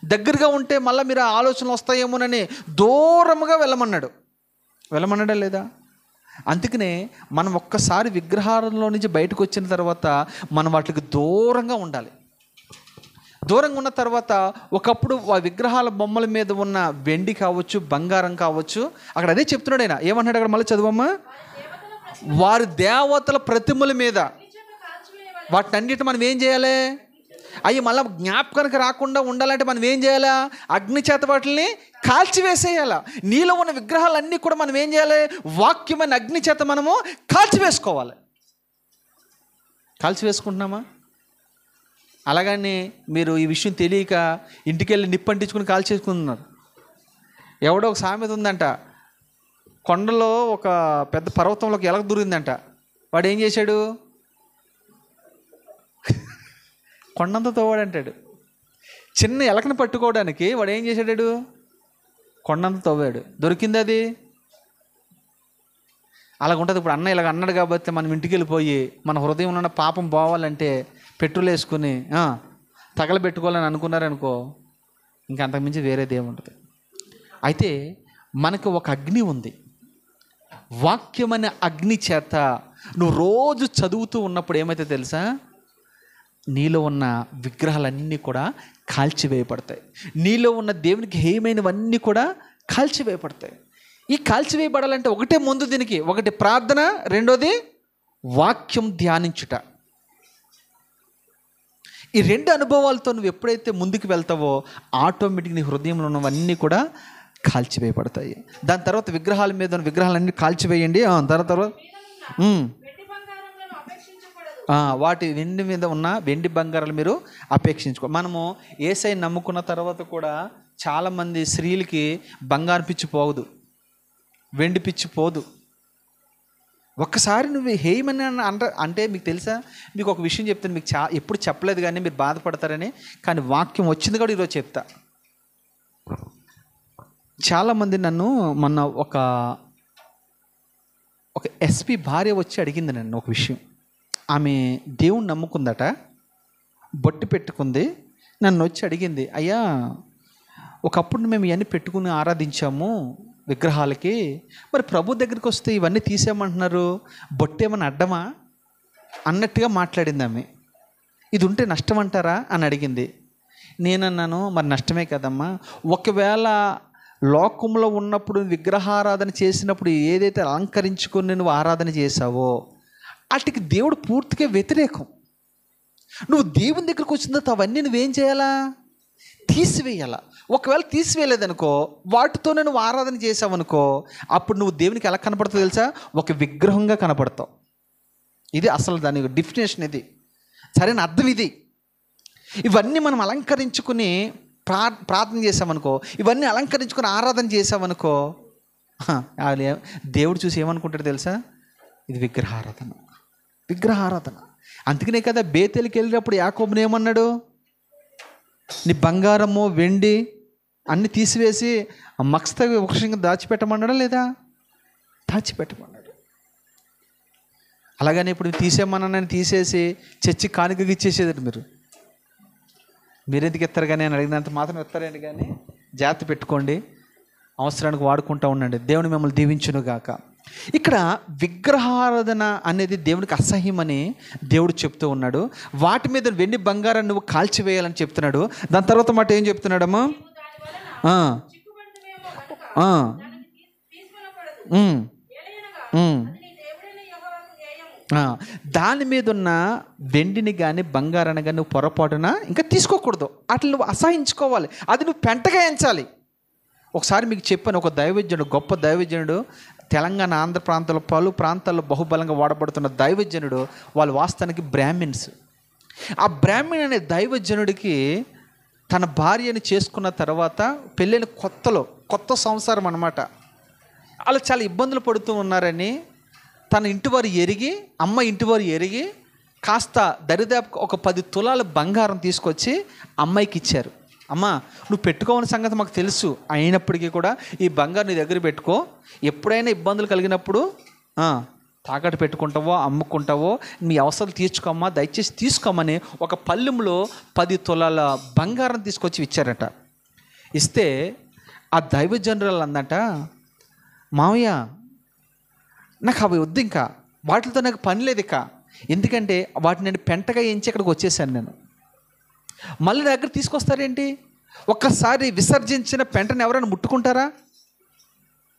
దగ్గరగా ఉంటే మళ్ళీ మీరు ఆలోచనలు వస్తాయేమోనని దూరంగా వెళ్ళమన్నాడా లేదా? అందుకనే మనం ఒక్కసారి విగ్రహాలలో నుంచి బయటకు వచ్చిన తర్వాత మనం వాటికి దూరంగా ఉండాలి. దూరంగా ఉన్న తర్వాత ఒకప్పుడు ఆ విగ్రహాల బొమ్మల మీద ఉన్న వెండి కావచ్చు, బంగారం కావచ్చు, అక్కడ అదే చెప్తున్నాడు ఆయన. ఏమన్నాడు అక్కడ? మళ్ళీ చదువమ్మా. వారి దేవతల ప్రతిమల మీద వాటిని అన్నిటి మనం ఏం చేయాలి? అవి మళ్ళీ జ్ఞాపకానికి రాకుండా ఉండాలంటే మనం ఏం చేయాలా? అగ్ని చేత వాటిని కాల్చివేసేయాలా. నీలో ఉన్న విగ్రహాలన్నీ కూడా మనం ఏం చేయాలి? వాక్యమైన అగ్ని చేత మనము కాల్చివేసుకోవాలి. కాల్చివేసుకుంటున్నామా? అలాగని మీరు ఈ విషయం తెలియక ఇంటికెళ్ళి నిప్పంటించుకుని కాల్చేసుకుంటున్నారు. ఎవడో ఒక సామెత ఉందంట, కొండలో ఒక పెద్ద పర్వతంలోకి ఎలక దూరిందంట. వాడు ఏం చేశాడు? కొండంతా తవ్వాడంటాడు. చిన్న ఎలకని పట్టుకోవడానికి వాడు ఏం చేశాడు? కొండంతా తవ్వాడు. దొరికింది అది. అలాగ ఉంటుంది. ఇప్పుడు అన్న ఇలాగ అన్నాడు కాబట్టి మనం ఇంటికి వెళ్ళిపోయి మన హృదయంలో ఉన్న పాపం పోవాలంటే పెట్రోల్ వేసుకుని తగలబెట్టుకోవాలని అనుకున్నారనుకో, ఇంకా అంతకుమించి వేరేది ఏముంటుంది. అయితే మనకు ఒక అగ్ని ఉంది. వాక్యమనే అగ్ని చేత నువ్వు రోజు చదువుతూ ఉన్నప్పుడు ఏమైతే తెలుసా? నీలో ఉన్న విగ్రహాలన్నీ కూడా కాల్చివేయబడతాయి. నీలో ఉన్న దేవునికి హేయమైనవన్నీ కూడా కాల్చివేయబడతాయి. ఈ కాల్చివేయబడాలంటే ఒకటే ముందు దీనికి, ఒకటి ప్రార్థన, రెండోది వాక్యం ధ్యానించుట. ఈ 2 అనుభవాలతో నువ్వు ఎప్పుడైతే ముందుకు వెళ్తావో ఆటోమేటిక్గా నీ హృదయంలో ఉన్నవన్నీ కూడా కాల్చివేయబడతాయి. దాని తర్వాత విగ్రహాల మీద ఉన్న విగ్రహాలన్నీ కాల్చివేయండి. తర్వాత వాటి వెండి మీద ఉన్న వెండి బంగారాలు మీరు అపేక్షించుకో. మనము యేసయ్యని నమ్ముకున్న తర్వాత కూడా చాలామంది స్త్రీలకి బంగారు పిచ్చి పోదు, వెండి పిచ్చి పోదు. ఒక్కసారి నువ్వు హేయమని అంటే మీకు తెలుసా? మీకు ఒక విషయం చెప్తాను, మీకు ఎప్పుడు చెప్పలేదు కానీ మీరు బాధపడతారని, కానీ వాక్యం వచ్చింది కూడా ఈరోజు చెప్తా. చాలామంది నన్ను మొన్న ఒక ఎస్పీ భార్య వచ్చి అడిగింది నన్ను ఒక విషయం. ఆమె దేవుణ్ణి నమ్ముకుందట, బొట్టు పెట్టుకుంది. నన్ను వచ్చి అడిగింది, అయ్యా ఒకప్పుడు మేము ఇవన్నీ పెట్టుకుని ఆరాధించాము విగ్రహాలకి, మరి ప్రభు దగ్గరికి వస్తే ఇవన్నీ తీసేయమంటున్నారు, బొట్టేమన్నా అడ్డమా అన్నట్టుగా మాట్లాడింది ఆమె. ఇది ఉంటే నష్టం అంటారా అని అడిగింది. నేనన్నాను, మరి నష్టమే కదమ్మా. ఒకవేళ లోకంలో ఉన్నప్పుడు విగ్రహారాధన చేసినప్పుడు ఏదైతే అలంకరించుకొని నువ్వు ఆరాధన చేసావో వాటికి దేవుడు పూర్తిగా వ్యతిరేకం. నువ్వు దేవుని దగ్గరికి వచ్చిన తర్వాత అవన్నీ నువ్వేం చేయాలా? తీసివేయాలా. ఒకవేళ తీసివేయలేదనుకో, వాటితోనే నువ్వు ఆరాధన చేసావనుకో, అప్పుడు నువ్వు దేవునికి ఎలా కనపడతావు తెలుసా? ఒక విగ్రహంగా కనపడతావు. ఇది అసలు దాని డెఫినేషన్, ఇది సరైన అర్థం ఇది. ఇవన్నీ మనం అలంకరించుకుని ప్రార్థన చేసామనుకో, ఇవన్నీ అలంకరించుకుని ఆరాధన చేసామనుకో, దేవుడు చూసి ఏమనుకుంటాడు తెలుసా? ఇది విగ్రహారాధన, విగ్రహారాధన. అందుకనే కదా బేతేలుకి వెళ్ళినప్పుడు యాకోబుని ఏమన్నాడు? నీ బంగారము వెండి అన్నీ తీసివేసి మక్స్త వృక్షంగా దాచిపెట్టమన్నాడా లేదా? దాచిపెట్టమన్నాడు. అలాగని ఇప్పుడు తీసేమన్నానని తీసేసి చర్చి కానుకగా ఇచ్చేసేదండి. మీరెందుకు ఇస్తారు కానీ అని అడిగినంత మాత్రం ఇస్తారండి. కానీ జాగ్రత్త పెట్టుకోండి, అవసరానికి వాడుకుంటూ ఉండండి. దేవుని మిమ్మల్ని దీవించునుగాక. ఇక్కడ విగ్రహారాధన అనేది దేవునికి అసహ్యమని దేవుడు చెప్తూ ఉన్నాడు. వాటి మీద వెండి బంగారాన్ని నువ్వు కాల్చివేయాలని చెప్తున్నాడు. దాని తర్వాత మాట ఏం చెప్తున్నాడమ్మా? దాని మీద ఉన్న వెండిని కానీ బంగారాన్ని కానీ నువ్వు పొరపాటున ఇంకా తీసుకోకూడదు. అట్లా నువ్వు అసహించుకోవాలి, అది నువ్వు పెంటగా ఎంచాలి. ఒకసారి మీకు చెప్పాను, ఒక దైవజనుడు, గొప్ప దైవజనుడు, తెలంగాణ ఆంధ్ర ప్రాంతాల్లో పలు ప్రాంతాల్లో బహుబలంగా వాడబడుతున్న దైవజనుడు, వాళ్ళు వాస్తవానికి బ్రాహ్మిన్స్. ఆ బ్రాహ్మణ్ అనే దైవజనుడికి తన భార్యని చేసుకున్న తర్వాత పెళ్ళైన కొత్త సంసారం అన్నమాట, వాళ్ళు చాలా ఇబ్బందులు పడుతూ ఉన్నారని తన ఇంటివారు ఎరిగి, అమ్మ ఇంటివారు ఎరిగి కాస్త దరిదాపు ఒక 10 తులాల బంగారం తీసుకొచ్చి అమ్మాయికి ఇచ్చారు. అమ్మ నువ్వు పెట్టుకోవని సంగతి మాకు తెలుసు, అయినప్పటికీ కూడా ఈ బంగారు నీ దగ్గర పెట్టుకో, ఎప్పుడైనా ఇబ్బందులు కలిగినప్పుడు తాకట్టు పెట్టుకుంటావో అమ్ముకుంటావో మీ అవసరాలు తీర్చుకోమ్మా, దయచేసి తీసుకోమని ఒక పళ్ళెంలో 10 తులాల బంగారం తీసుకొచ్చి ఇచ్చారట. ఇస్తే ఆ దైవజనరల్ అందట, మావయ్య నాకు అవి వద్దు, ఇంకా వాటితో నాకు పని లేదు ఇక, ఎందుకంటే వాటిని నేను పెంటగా ఎంచి ఇక్కడికి వచ్చేసాను నేను, మళ్ళీ నా దగ్గర తీసుకొస్తారేంటి? ఒక్కసారి విసర్జించిన పెంటను ఎవరైనా ముట్టుకుంటారా?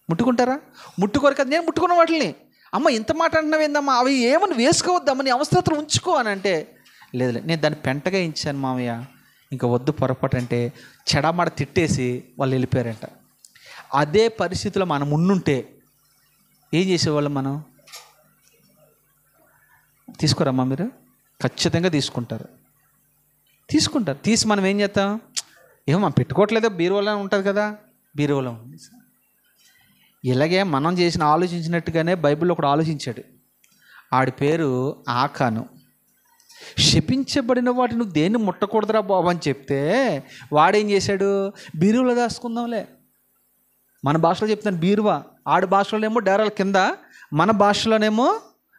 ముట్టుకోరు కదా. నేను ముట్టుకున్న వాటిని, అమ్మ ఇంత మాట అంటున్నావేందమ్మా, అవి ఏమని వేసుకోవద్దమ్మా, నీ అవసరతను ఉంచుకో అని అంటే, లేదు నేను దాన్ని పెంటగా ఇచ్చాను మామయ్య, ఇంకా వద్దు పొరపాటు అంటే చెడమాడ తిట్టేసి వాళ్ళు వెళ్ళిపోయారంట. అదే పరిస్థితిలో మనం ఉండుంటే ఏం చేసేవాళ్ళం? మనం తీసుకోరమ్మా, మీరు ఖచ్చితంగా తీసుకుంటారు. తీసి మనం ఏం చేస్తాం? ఏమో మనం పెట్టుకోవట్లేదో, బీరువాలో ఉంటుంది కదా, బీరువాలో ఉంది. ఇలాగే మనం ఆలోచించినట్టుగానే బైబిల్లో ఒకడు ఆలోచించాడు. ఆడి పేరు ఆకాను. శపించబడిన వాటి నువ్వు దేన్ని ముట్టకూడదురా బాబు అని చెప్తే వాడేం చేశాడు? బీరువాలో దాచుకుందాంలే. మన భాషలో చెప్తాను బీరువా, ఆడి భాషలోనేమో డేరాల కింద, మన భాషలోనేమో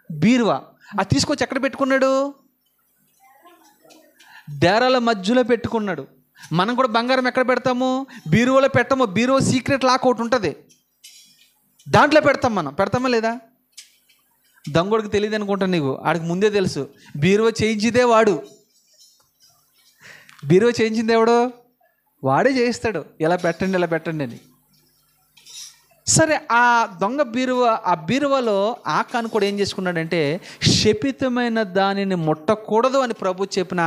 బీరువా. అది తీసుకొచ్చి ఎక్కడ పెట్టుకున్నాడు? డేరాల మధ్యలో పెట్టుకున్నాడు. మనం కూడా బంగారం ఎక్కడ పెడతాము? బీరువాలో పెట్టాము. బీరువా సీక్రెట్ లాక్ ఒకటి ఉంటుంది, దాంట్లో పెడతాం. మనం పెడతామా లేదా? దొంగడికి తెలియదు అనుకుంటా, నీకు ఆడికి ముందే తెలుసు. బీరువా చేయించిందే వాడు, బీరువా చేయించింది ఎవడో వాడే చేయిస్తాడు, ఇలా పెట్టండి అని. సరే, ఆ దొంగ ఆ బీరువాలో ఆకాను కూడా ఏం చేసుకున్నాడంటే, శపితమైన దానిని ముట్టకూడదు అని ప్రభు చెప్పిన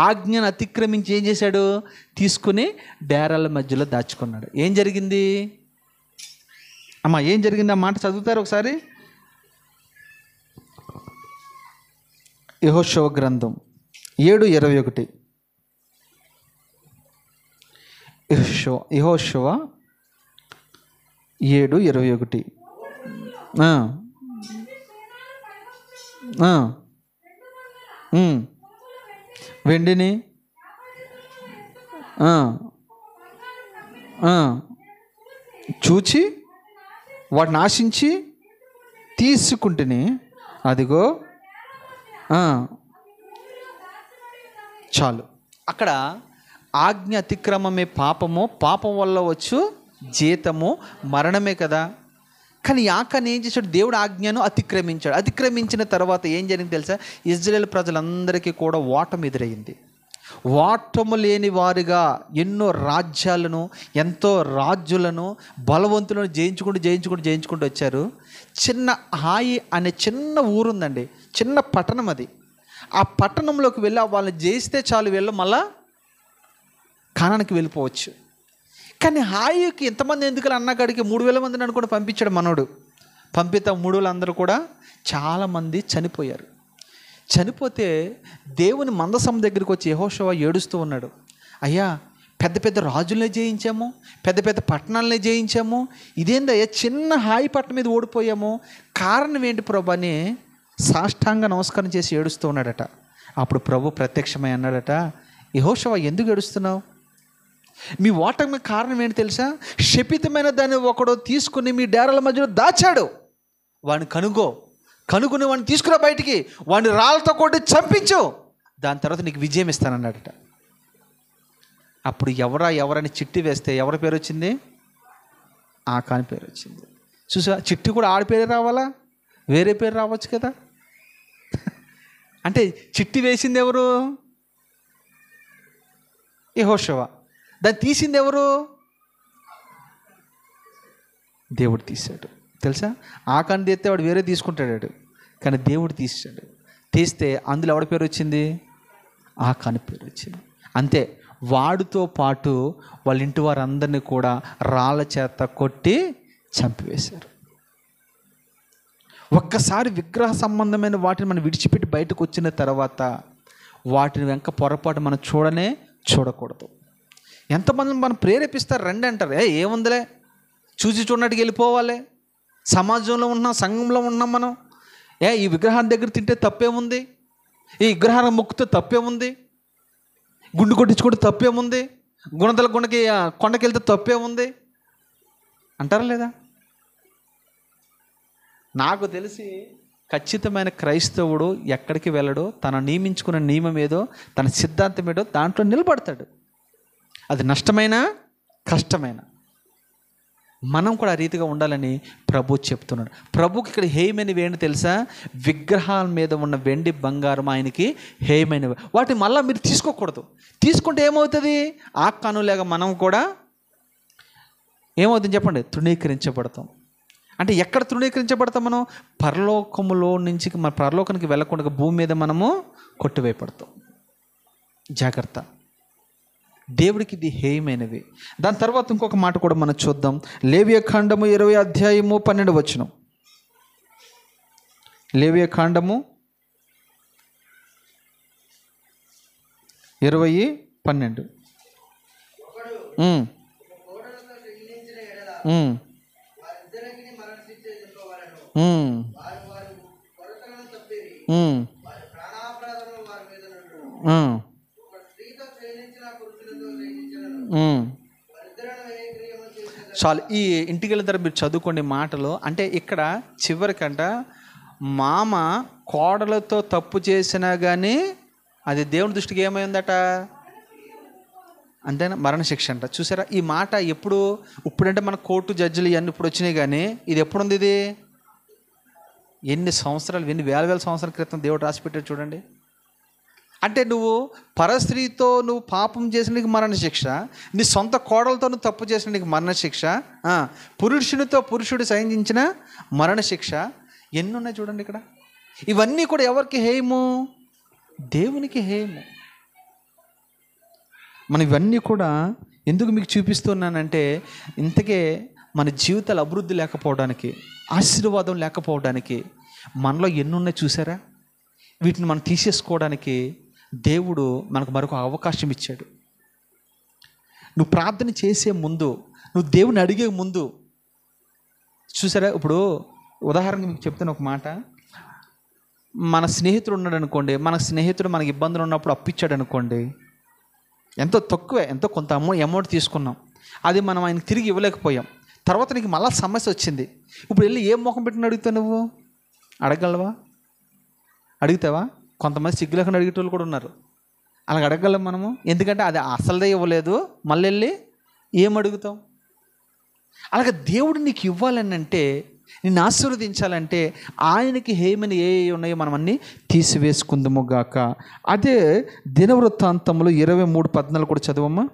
ఆజ్ఞను అతిక్రమించి ఏం చేశాడు? తీసుకుని డేరాల మధ్యలో దాచుకున్నాడు. ఏం జరిగింది అమ్మా? ఏం జరిగింది? ఆ మాట చదువుతారు ఒకసారి. యెహోషువ గ్రంథం 7:21. యెహోషువ 7:21. వెండిని చూచి వాటిని ఆశించి తీసుకుంటేనే అదిగో చాలు. అక్కడ ఆజ్ఞ అతిక్రమమే పాపము, పాపం వల్ల వచ్చు జీతము మరణమే కదా. కానీ యాకాను ఏం చేశాడు? దేవుడు ఆజ్ఞను అతిక్రమించాడు. అతిక్రమించిన తర్వాత ఏం జరిగింది తెలుసా? ఇజ్రాయేల్ ప్రజలందరికీ కూడా ఓటమి ఎదురయ్యింది. ఓటము లేని వారిగా ఎన్నో రాజ్యాలను, ఎంతో రాజులను, బలవంతులను జయించుకుంటూ వచ్చారు. చిన్న హాయి అనే చిన్న ఊరుందండి, చిన్న పట్టణం అది. ఆ పట్టణంలోకి వెళ్ళి వాళ్ళని జయిస్తే చాలు, వీళ్ళు మళ్ళా కానానికి వెళ్ళిపోవచ్చు. కానీ హాయికి ఎంతమంది ఎందుకు అన్నగాడికి 3,000 మందిని అనుకుని పంపించాడు మనోడు. పంపితే 3,000 అందరూ కూడా చాలామంది చనిపోయారు. చనిపోతే దేవుని మందసం దగ్గరికి వచ్చి యెహోషువ ఏడుస్తూ ఉన్నాడు. అయ్యా, పెద్ద పెద్ద రాజులనే జయించాము, పెద్ద పెద్ద పట్టణాలనే జయించాము, ఇదేందయ్యా చిన్న హాయి పట్టణం మీద ఓడిపోయాము, కారణం ఏంటి ప్రభు అని సాష్టాంగ నమస్కారం చేసి ఏడుస్తూ ఉన్నాడట. అప్పుడు ప్రభు ప్రత్యక్షమై అన్నాడట, యెహోషువ ఎందుకు ఏడుస్తున్నావు? మీ ఓటమి కారణం ఏంటి తెలుసా? శపితమైన దాన్ని ఒకడు తీసుకుని మీ డేరాల మధ్యలో దాచాడు. వాడిని కనుగొని వాడిని తీసుకురా బయటికి, వాడిని రాళ్ళతో కొట్టి చంపించు, దాని తర్వాత నీకు విజయం ఇస్తానన్నాడట. అప్పుడు ఎవరని చిట్టి వేస్తే ఎవరి పేరు వచ్చింది? ఆకాని పేరు వచ్చింది. చూసా, చిట్టి కూడా ఆడి పేరే రావాలా? వేరే పేరు రావచ్చు కదా. అంటే చిట్టి వేసింది ఎవరు? యెహోషువ. దాన్ని తీసింది ఎవరు? దేవుడు తీశాడు. తెలుసా, ఆకాని తీస్తే వాడు వేరే తీసుకుంటాడు, కానీ దేవుడు తీసాడు. తీస్తే అందులో ఎవడి పేరు వచ్చింది? ఆకాని పేరు వచ్చింది. అంతే, వాడితో పాటు వాళ్ళ ఇంటి వారందరినీ కూడా రాళ్ళ చేత కొట్టి చంపివేశారు. ఒక్కసారి విగ్రహ సంబంధమైన వాటిని మనం విడిచిపెట్టి బయటకు వచ్చిన తర్వాత వాటిని వెంక పొరపాటు మనం చూడకూడదు. ఎంతమంది మనం ప్రేరేపిస్తారు, రండి అంటారు. ఏముందిలే, చూసి చూడనట్టుకు వెళ్ళిపోవాలి. సమాజంలో ఉన్నాం, సంఘంలో ఉన్నాం మనం. ఈ విగ్రహాన్ని దగ్గర తింటే తప్పేముంది? ఈ విగ్రహాన్ని మొక్కుతో తప్పేముంది? గుండు కొట్టించుకుంటే తప్పేముంది? గుణకి కొండకి వెళ్తే తప్పేముంది అంటారా లేదా? నాకు తెలిసి ఖచ్చితమైన క్రైస్తవుడు ఎక్కడికి వెళ్ళడు, తన నియమించుకున్న నియమం ఏదో, తన సిద్ధాంతం ఏదో దాంట్లో నిలబడతాడు. అది నష్టమైనా కష్టమైనా మనం కూడా ఆ రీతిగా ఉండాలని ప్రభు చెప్తున్నాడు. ప్రభుకి ఇక్కడ హేయమైనవి ఏంటి తెలుసా? విగ్రహాల మీద ఉన్న వెండి బంగారం ఆయనకి హేయమైనవి. వాటిని మళ్ళీ మీరు తీసుకోకూడదు. తీసుకుంటే ఏమవుతుంది? ఆకానులాగా మనం కూడా ఏమవుతుంది చెప్పండి? తృణీకరించబడతాం. అంటే ఎక్కడ తృణీకరించబడతాం మనం? పరలోకములో నుంచి మన పరలోకానికి వెళ్ళకుండా భూమి మీద మనము కొట్టివేయబడతాం. జాగ్రత్త, దేవుడికి ఇది హేయమైనవి. దాని తర్వాత ఇంకొక మాట కూడా మనం చూద్దాం. లేవియకాండము 20 అధ్యాయము 12 వచనం. లేవియకాండము 20:12. చాలు, ఈ ఇంటికి వెళ్ళిన తర్వాత మీరు చదువుకోండి మాటలు. అంటే ఇక్కడ చివరికంట మామ కోడలతో తప్పు చేసినా కానీ అది దేవుని దృష్టికి ఏమైందట? అంతేనా? మరణశిక్ష అంట. చూసారా ఈ మాట? ఇప్పుడంటే మన కోర్టు జడ్జిలు ఇవన్నీ ఇప్పుడు వచ్చినాయి, కానీ ఇది ఎప్పుడుంది? ఇది ఎన్ని సంవత్సరాలు, ఎన్ని వేల సంవత్సరాల క్రితం దేవుడు రాసిపెట్టాడు చూడండి. అంటే నువ్వు పరస్త్రీతో నువ్వు పాపం చేసిన నీకు మరణశిక్ష, నీ సొంత కోడలతో నువ్వు తప్పు చేసిన నీకు మరణశిక్ష, పురుషునితో పురుషుడు సహించిన మరణశిక్ష, ఎన్ని ఉన్నాయి చూడండి ఇక్కడ. ఇవన్నీ కూడా ఎవరికి హేయము? దేవునికి హేయము. మనం ఇవన్నీ కూడా ఎందుకు మీకు చూపిస్తున్నానంటే, ఇంతకే మన జీవితాలు అభివృద్ధి లేకపోవడానికి, ఆశీర్వాదం లేకపోవడానికి మనలో ఎన్ని ఉన్నాయి చూసారా? వీటిని మనం తీసేసుకోవడానికి దేవుడు మనకు మరొక అవకాశం ఇచ్చాడు. నువ్వు ప్రార్థన చేసే ముందు, నువ్వు దేవుని అడిగే ముందు చూసారా? ఇప్పుడు ఉదాహరణకు మీకు చెప్తాను ఒక మాట. మన స్నేహితుడు ఉన్నాడు అనుకోండి, మన స్నేహితుడు మనకి ఇబ్బందులు ఉన్నప్పుడు అప్పిచ్చాడు అనుకోండి, ఎంతో తక్కువే, ఎంతో కొంత అమౌంట్ తీసుకున్నాం, అది మనం ఆయనకి తిరిగి ఇవ్వలేకపోయాం. తర్వాత నీకు మళ్ళీ సమస్య వచ్చింది. ఇప్పుడు వెళ్ళి ఏం ముఖం పెట్టిన అడుగుతావు? నువ్వు అడగలవా? అడుగుతావా? కొంతమంది సిగ్గు లేకుండా అడిగేటోళ్ళు కూడా ఉన్నారు. అలాగ అడగగలం మనము, ఎందుకంటే అది అసలుదే ఇవ్వలేదు, మళ్ళీ వెళ్ళి ఏం అడుగుతాం? అలాగే దేవుడు నీకు ఇవ్వాలని అంటే, నిన్ను ఆశీర్వదించాలంటే ఆయనకి హేమని ఏ ఉన్నాయో మనం అన్నీ తీసివేసుకుందాము గాక. అదే దినవృత్తాంతములు 23:14 కూడా చదవమ్మా.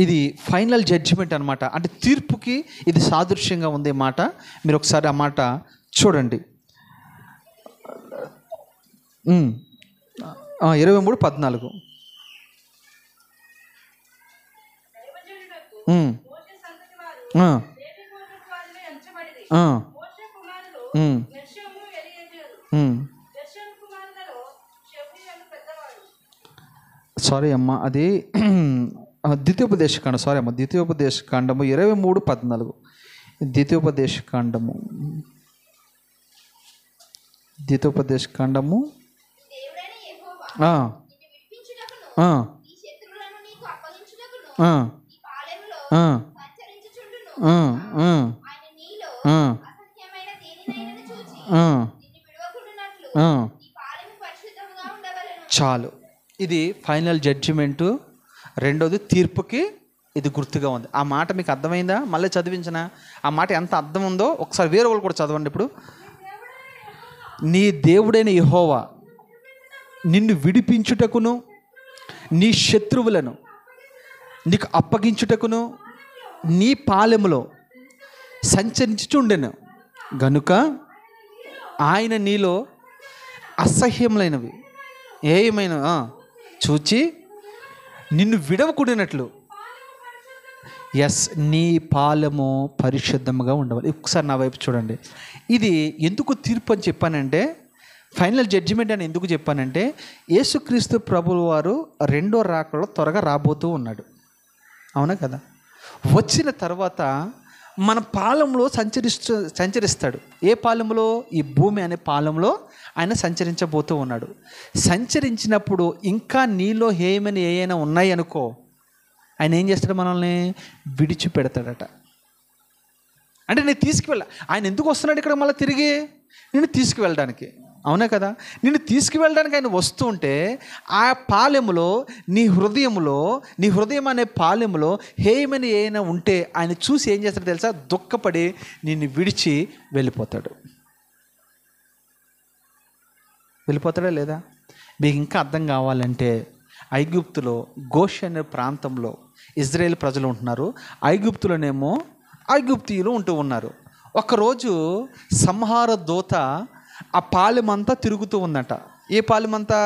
ఇది ఫైనల్ జడ్జిమెంట్ అనమాట, అంటే తీర్పుకి ఇది సాదృశ్యంగా ఉంది మాట. మీరు ఒకసారి ఆ మాట చూడండి. 23:14. సారీ అమ్మ, అది ద్వితీయోపదేశకాండం. సారీ అమ్మ, ద్వితీయోపదేశకాండము 23:14. ద్వితీయోపదేశకాండము చాలు. ఇది ఫైనల్ జడ్జిమెంటు. రెండోది తీర్పుకి ఇది గుర్తుగా ఉంది. ఆ మాట మీకు అర్థమైందా? మళ్ళీ చదివించిన ఆ మాట ఎంత అర్థం ఉందో ఒకసారి వేరే వాళ్ళు కూడా చదవండి. ఇప్పుడు నీ దేవుడైన యెహోవా నిన్ను విడిపించుటకును నీ శత్రువులను నీకు అప్పగించుటకును నీ పాలెములో సంచరించుచుండెను గనుక ఆయన నీలో అసహ్యములైనవి ఏమైనా చూచి నిన్ను విడవకూడినట్లు నీ పాలెము పరిశుద్ధముగా ఉండవాలి. ఒకసారి నా వైపు చూడండి. ఇది ఎందుకు తీర్పు అని చెప్పానంటే, ఫైనల్ జడ్జిమెంట్ అని ఎందుకు చెప్పానంటే, యేసుక్రీస్తు ప్రభువు వారు రెండో రాకడలో త్వరగా రాబోతూ ఉన్నాడు. అవునా కదా? వచ్చిన తర్వాత మన పాలెంలో సంచరిస్తాడు. ఏ పాలెంలో? ఈ భూమి అనే పాలెంలో ఆయన సంచరించబోతూ ఉన్నాడు. సంచరించినప్పుడు ఇంకా నీలో ఏమైనా ఏమైనా ఉన్నాయి అనుకో, ఆయన ఏం చేస్తాడు? మనల్ని విడిచిపెడతాడట. అంటే నేను తీసుకువెళ్ళ, ఆయన ఎందుకు వస్తున్నాడు ఇక్కడ మళ్ళీ తిరిగి? నేను తీసుకువెళ్ళడానికి. అవునా కదా? నిన్ను తీసుకువెళ్ళడానికి ఆయన వస్తూ ఉంటే ఆ పాలెములో నీ హృదయం అనే పాలెములో హేయమని ఏమైనా ఉంటే ఆయన చూసి ఏం చేస్తాడో తెలుసా? దుఃఖపడి నిన్ను విడిచి వెళ్ళిపోతాడా లేదా? మీకు ఇంకా అర్థం కావాలంటే, ఐగుప్తులో గోషెన్ అనే ప్రాంతంలో ఇజ్రాయేల్ ప్రజలు ఉంటున్నారు. ఐగుప్తులోనేమో ఐగుప్తీయులు ఉంటూ ఉన్నారు. ఒకరోజు సంహార దూత ఆ పాలెమంతా తిరుగుతూ ఉందట. ఏ పాలెమంతా?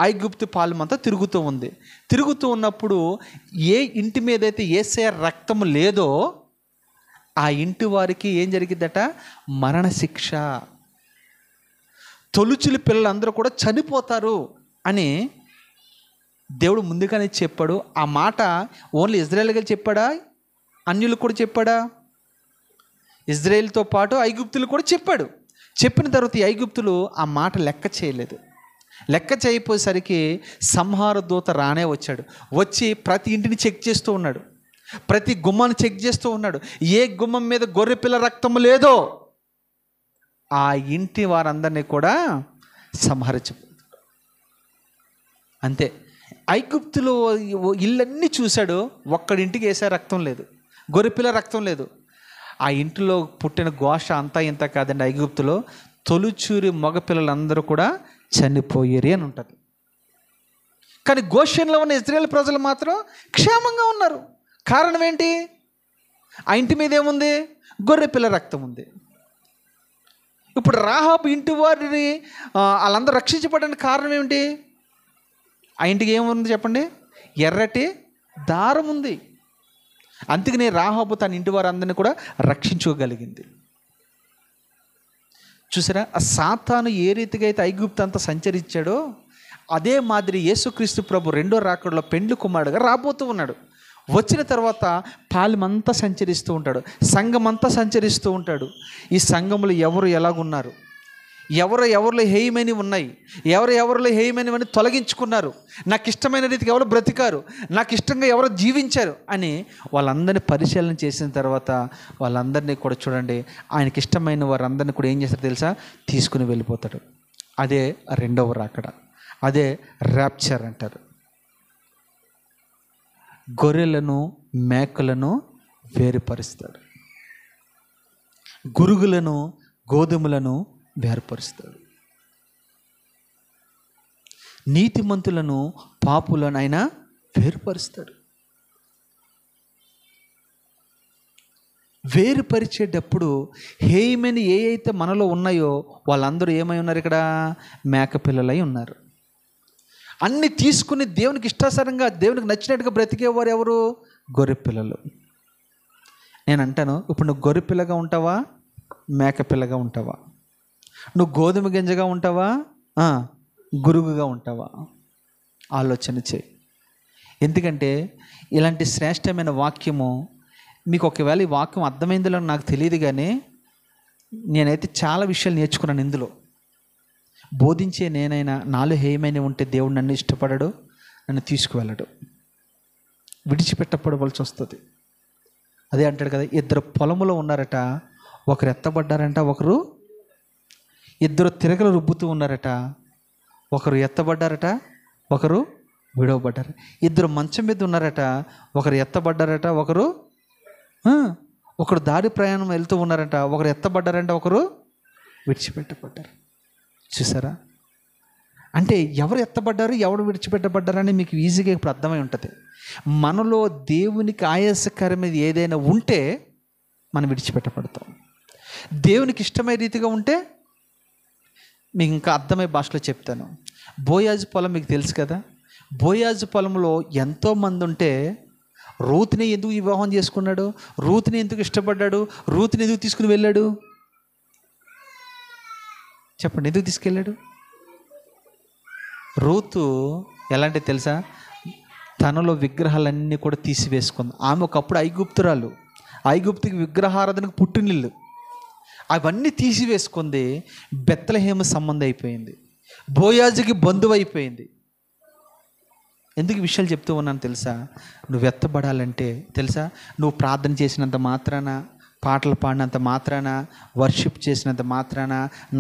ఐగుప్తు పాలెమంతా తిరుగుతూ ఉంది. తిరుగుతూ ఉన్నప్పుడు ఏ ఇంటి మీద అయితే యేసయ్య రక్తము లేదో ఆ ఇంటి వారికి ఏం జరిగిద్దట? మరణశిక్ష. తొలుచులి పిల్లలందరూ కూడా చనిపోతారు అని దేవుడు ముందుగానే చెప్పాడు. ఆ మాట ఓన్లీ ఇజ్రాయేల్గా చెప్పాడా? అన్యులు కూడా చెప్పాడా? ఇజ్రాయేల్తో పాటు ఐగుప్తులు కూడా చెప్పాడు. చెప్పిన తర్వాత ఈ ఐగుప్తులు ఆ మాట లెక్క చేయలేదు. లెక్క చేయపోయేసరికి సంహార దూత రానే వచ్చాడు. వచ్చి ప్రతి ఇంటిని చెక్ చేస్తూ ఉన్నాడు, ప్రతి గుమ్మాన్ని చెక్ చేస్తూ ఉన్నాడు. ఏ గుమ్మం మీద గొర్రెపిల్ల రక్తము లేదో ఆ ఇంటి వారందరినీ కూడా సంహరించబోతాడు. అంతే. ఐగుప్తులో ఇళ్ళన్నీ చూశాడు, ఒక్కడింటికి వేసే రక్తం లేదు, గొర్రెపిల్ల రక్తం లేదు. ఆ ఇంటిలో పుట్టిన ఘోష అంతా ఇంత కాదండి. ఐగుప్తులో తొలుచూరి మగపిల్లలందరూ కూడా చనిపోయేరి అని ఉంటుంది. కానీ గోషెన్లో ఉన్న ఇజ్రాయేల్ ప్రజలు మాత్రం క్షేమంగా ఉన్నారు. కారణం ఏంటి? ఆ ఇంటి మీద ఏముంది? గొర్రెపిల్ల రక్తం ఉంది. ఇప్పుడు రాహాబు ఇంటి వారిని వాళ్ళందరూ రక్షించబడడానికి కారణం ఏమిటి? ఆ ఇంటికి ఏముంది చెప్పండి? ఎర్రటి దారం ఉంది. అందుకనే రాహాబు తన ఇంటి వారందరినీ కూడా రక్షించుకోగలిగింది. చూసారా? ఆ సాతాను ఏ రీతిగా అయితే ఐగుప్తు అంతా సంచరించాడో అదే మాదిరి యేసుక్రీస్తు ప్రభు రెండో రాకడలో పెండ్లి కుమారుడుగా రాబోతూ ఉన్నాడు. వచ్చిన తర్వాత పాలెమంతా సంచరిస్తూ ఉంటాడు, సంఘం అంతా సంచరిస్తూ ఉంటాడు. ఈ సంఘంలో ఎవరు ఎలాగున్నారు, ఎవరిలో హేయమని ఉన్నాయి, ఎవరిలో హేయమైనవని తొలగించుకున్నారు, నాకు ఇష్టమైన రీతికి ఎవరు బ్రతికారు, నాకు ఇష్టంగా ఎవరు జీవించారు అని వాళ్ళందరినీ పరిశీలన చేసిన తర్వాత వాళ్ళందరినీ కూడా చూడండి, ఆయనకి ఇష్టమైన వారందరినీ కూడా ఏం చేస్తారో తెలుసా, తీసుకుని వెళ్ళిపోతాడు. అదే రెండవ రాకడ, అదే ర్యాప్చర్ అంటారు. గొర్రెలను మేకలను వేరుపరుస్తాడు, గురుగులను గోధుమలను వేరుపరుస్తాడు, నీతిమంతులను పాపులను ఆయన వేరుపరుస్తాడు. వేరుపరిచేటప్పుడు హేయమైన ఏ అయితే మనలో ఉన్నాయో వాళ్ళందరూ ఏమై ఉన్నారు, ఇక్కడ మేకపిల్లలై ఉన్నారు. అన్నీ తీసుకుని దేవునికి ఇష్టానుసారంగా దేవునికి నచ్చినట్టుగా బ్రతికేవారు ఎవరు, గొర్రెపిల్లలు. నేను అంటాను, ఇప్పుడు నువ్వు గొర్రెపిల్లగా ఉంటావా, మేకపిల్లగా ఉంటావా? నువ్వు గోధుమ గింజగా ఉంటావా, గురుగుగా ఉంటావా? ఆలోచన చేయి. ఎందుకంటే ఇలాంటి శ్రేష్టమైన వాక్యము మీకు ఒకవేళ ఈ వాక్యం అర్థమైందిలో నాకు తెలియదు, కానీ నేనైతే చాలా విషయాలు నేర్చుకున్నాను ఇందులో. బోధించే నేనైనా నాలో హేయమైన ఉంటే దేవుడు నన్ను ఇష్టపడడు, నన్ను తీసుకువెళ్ళడు, విడిచిపెట్టపడవలసి వస్తుంది. అదే అంటాడు కదా, ఇద్దరు పొలములో ఉన్నారట, ఒకరు ఎత్తబడ్డారంట, ఒకరు ఇద్దరు తిరగలు రుబ్బుతూ ఉన్నారట, ఒకరు ఎత్తబడ్డారట, ఒకరు విడవబడ్డారు. ఇద్దరు మంచం మీద ఉన్నారట, ఒకరు ఎత్తబడ్డారట, ఒకరు దారి ప్రయాణం వెళ్తూ ఉన్నారట, ఒకరు ఎత్తబడ్డారంట, ఒకరు విడిచిపెట్టబడ్డారు. చూసారా? అంటే ఎవరు ఎత్తబడ్డారు, ఎవరు విడిచిపెట్టబడ్డారని మీకు ఈజీగా ఇప్పుడు అర్థమై ఉంటుంది. మనలో దేవునికి ఆయాసకరమైనది ఏదైనా ఉంటే మనం విడిచిపెట్టబడతాం. దేవునికి ఇష్టమైన రీతిగా ఉంటే మీకు ఇంకా అర్థమయ్యే భాషలో చెప్తాను. బోయాజు పొలం మీకు తెలుసు కదా. బోయాజు పొలంలో ఎంతోమంది ఉంటే రూతుని ఎందుకు వివాహం చేసుకున్నాడు, రూతుని ఎందుకు ఇష్టపడ్డాడు, రూతుని ఎందుకు తీసుకుని వెళ్ళాడు చెప్పండి? ఎందుకు తీసుకెళ్ళాడు? రూతు ఎలాంటి తెలుసా, తనలో విగ్రహాలన్నీ కూడా తీసివేసుకుంది. ఆమె ఒకప్పుడు ఐగుప్తురాలు, ఐగుప్తుకి విగ్రహారాధనకు పుట్టినిల్లు, అవన్నీ తీసివేసుకుంది. బెత్లెహేము సంబంధం అయిపోయింది, బోయాజుకి బంధువు అయిపోయింది. ఎందుకు విషయాలు చెప్తూ ఉన్నాను తెలుసా? నువ్వు ఎత్తబడాలంటే తెలుసా, నువ్వు ప్రార్థన చేసినంత మాత్రాన, పాటలు పాడినంత మాత్రాన, వర్షిప్ చేసినంత మాత్రాన,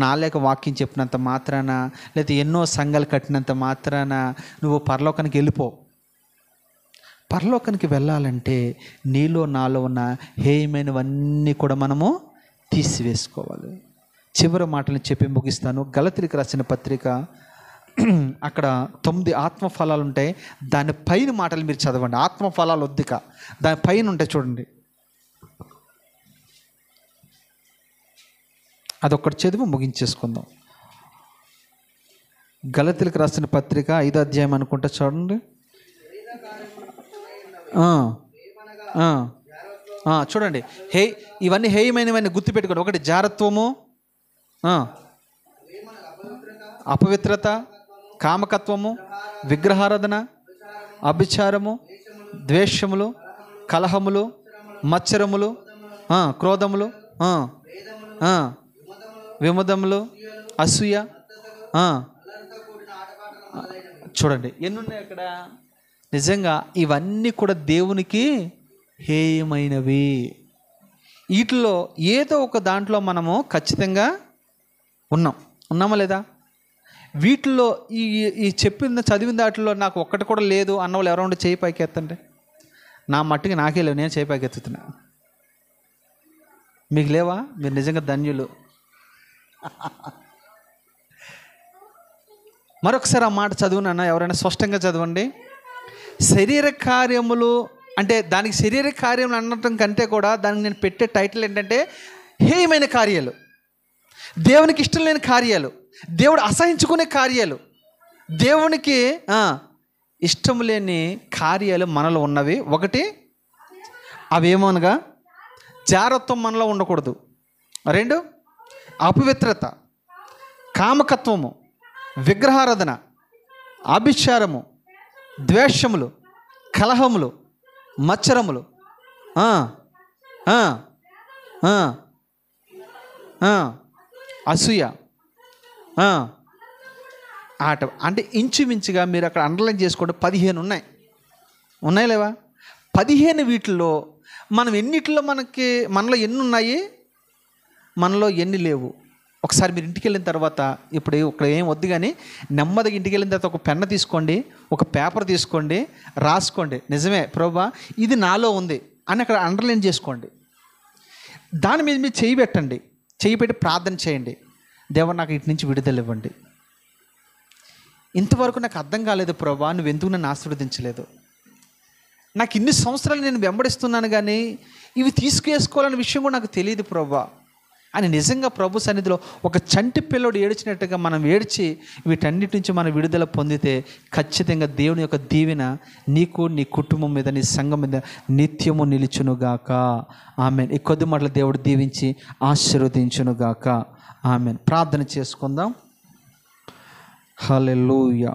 నాలేక వాక్యం చెప్పినంత మాత్రాన, లేదా ఎన్నో సంఘాలు కట్టినంత మాత్రాన నువ్వు పరలోకానికి వెళ్ళిపో. పరలోకానికి వెళ్ళాలంటే నీలో నాలో ఉన్న హేయమైనవన్నీ కూడా మనము తీసివేసుకోవాలి. చివరి మాటలు చెప్పి ముగిస్తాను. గలతీయులకు రాసిన పత్రిక, అక్కడ 9 ఆత్మఫలాలు ఉంటాయి. దాని పైన మాటలు మీరు చదవండి. ఆత్మఫలాలు వద్దిక దాని పైన ఉంటాయి చూడండి. అదొక్కటి చదివి ముగించేసుకుందాం. గలతీయులకు రాసిన పత్రిక 5వ అధ్యాయం అనుకుంటా చూడండి. చూడండి, ఇవన్నీ హేయమైనవన్నీ గుర్తుపెట్టుకోండి. ఒకటి జారత్వము, అపవిత్రత, కామకత్వము, విగ్రహారాధన, అభిచారము, ద్వేషములు, కలహములు, మత్సరములు, క్రోధములు, విమదములు, అసూయ. చూడండి ఎన్నున్నాయి అక్కడ. నిజంగా ఇవన్నీ కూడా దేవునికి హేయమైనవి. వీటిలో ఏదో ఒక దాంట్లో మనము ఖచ్చితంగా ఉన్నామా లేదా? వీటిల్లో ఈ చెప్పిన చదివిన దాంట్లో నాకు ఒక్కటి కూడా లేదు అన్న వాళ్ళు ఎవరో ఉంటే చేయి పైకి ఎత్తండి. నా మట్టుకి నాకే లేవు, నేను చేయి పైకి ఎత్తుతున్నా. మీకు లేవా? మీరు నిజంగా ధన్యులు. మరొకసారి ఆ మాట చదువునన్నా, ఎవరైనా స్పష్టంగా చదవండి. శరీర కార్యములు అంటే దానికి శరీర కార్యములు అనటం కంటే కూడా దానికి నేను పెట్టే టైటిల్ ఏంటంటే హేయమైన కార్యాలు, దేవునికి ఇష్టం లేని కార్యాలు, దేవుడు అసహించుకునే కార్యాలు, దేవునికి ఇష్టం లేని కార్యాలు మనలో ఉన్నవి. ఒకటి అవేమనగా జారత్వం మనలో ఉండకూడదు. 2 అపవిత్రత, కామకత్వము, విగ్రహారాధన, అభిచారము, ద్వేషములు, కలహములు, మత్సరములు, అసూయ, ఆట అంటే ఇంచుమించుగా మీరు అక్కడ అండర్లైన్ చేసుకోండి, 15 ఉన్నాయి లేవా? 15 వీటిల్లో మనం ఎన్నిటిలో మనలో ఎన్ని ఉన్నాయి, మనలో ఎన్ని లేవు. ఒకసారి మీరు ఇంటికి వెళ్ళిన తర్వాత, ఇప్పుడు ఇక్కడ ఏం వద్దు కానీ నెమ్మదిగా ఇంటికి వెళ్ళిన తర్వాత ఒక పెన్ను తీసుకోండి, ఒక పేపర్ తీసుకోండి, రాసుకోండి. నిజమే ప్రభువా ఇది నాలో ఉంది అని అక్కడ అండర్లైన్ చేసుకోండి. దాని మీద మీరు చేయి పెట్టండి, చేయి పెట్టి ప్రార్థన చేయండి. దేవా నాకు ఇటు నుంచి విడుదల ఇవ్వండి. ఇంతవరకు నాకు అర్థం కాలేదు ప్రభువా, నువ్వు ఎందుకు నన్ను ఆశీర్వదించలేదు, నాకు ఇన్ని సంవత్సరాలు నేను వెంబడిస్తున్నాను కానీ ఇవి తీసుకేసుకోవాలనే విషయం కూడా నాకు తెలియదు ప్రభువా అని నిజంగా ప్రభు సన్నిధిలో ఒక చంటి పిల్లడు ఏడ్చినట్టుగా మనం ఏడ్చి వీటన్నిటి నుంచి మనం విడుదల పొందితే ఖచ్చితంగా దేవుని యొక్క దీవెన నీకు, నీ కుటుంబం మీద, నీ సంఘం మీద నిత్యము నిలుచునుగాక. ఆమెన్. ఈ కొద్ది మాటలు దేవుడు దీవించి ఆశీర్వదించునుగాక. ఆమెన్. ప్రార్థన చేసుకుందాం. హల్లెలూయా.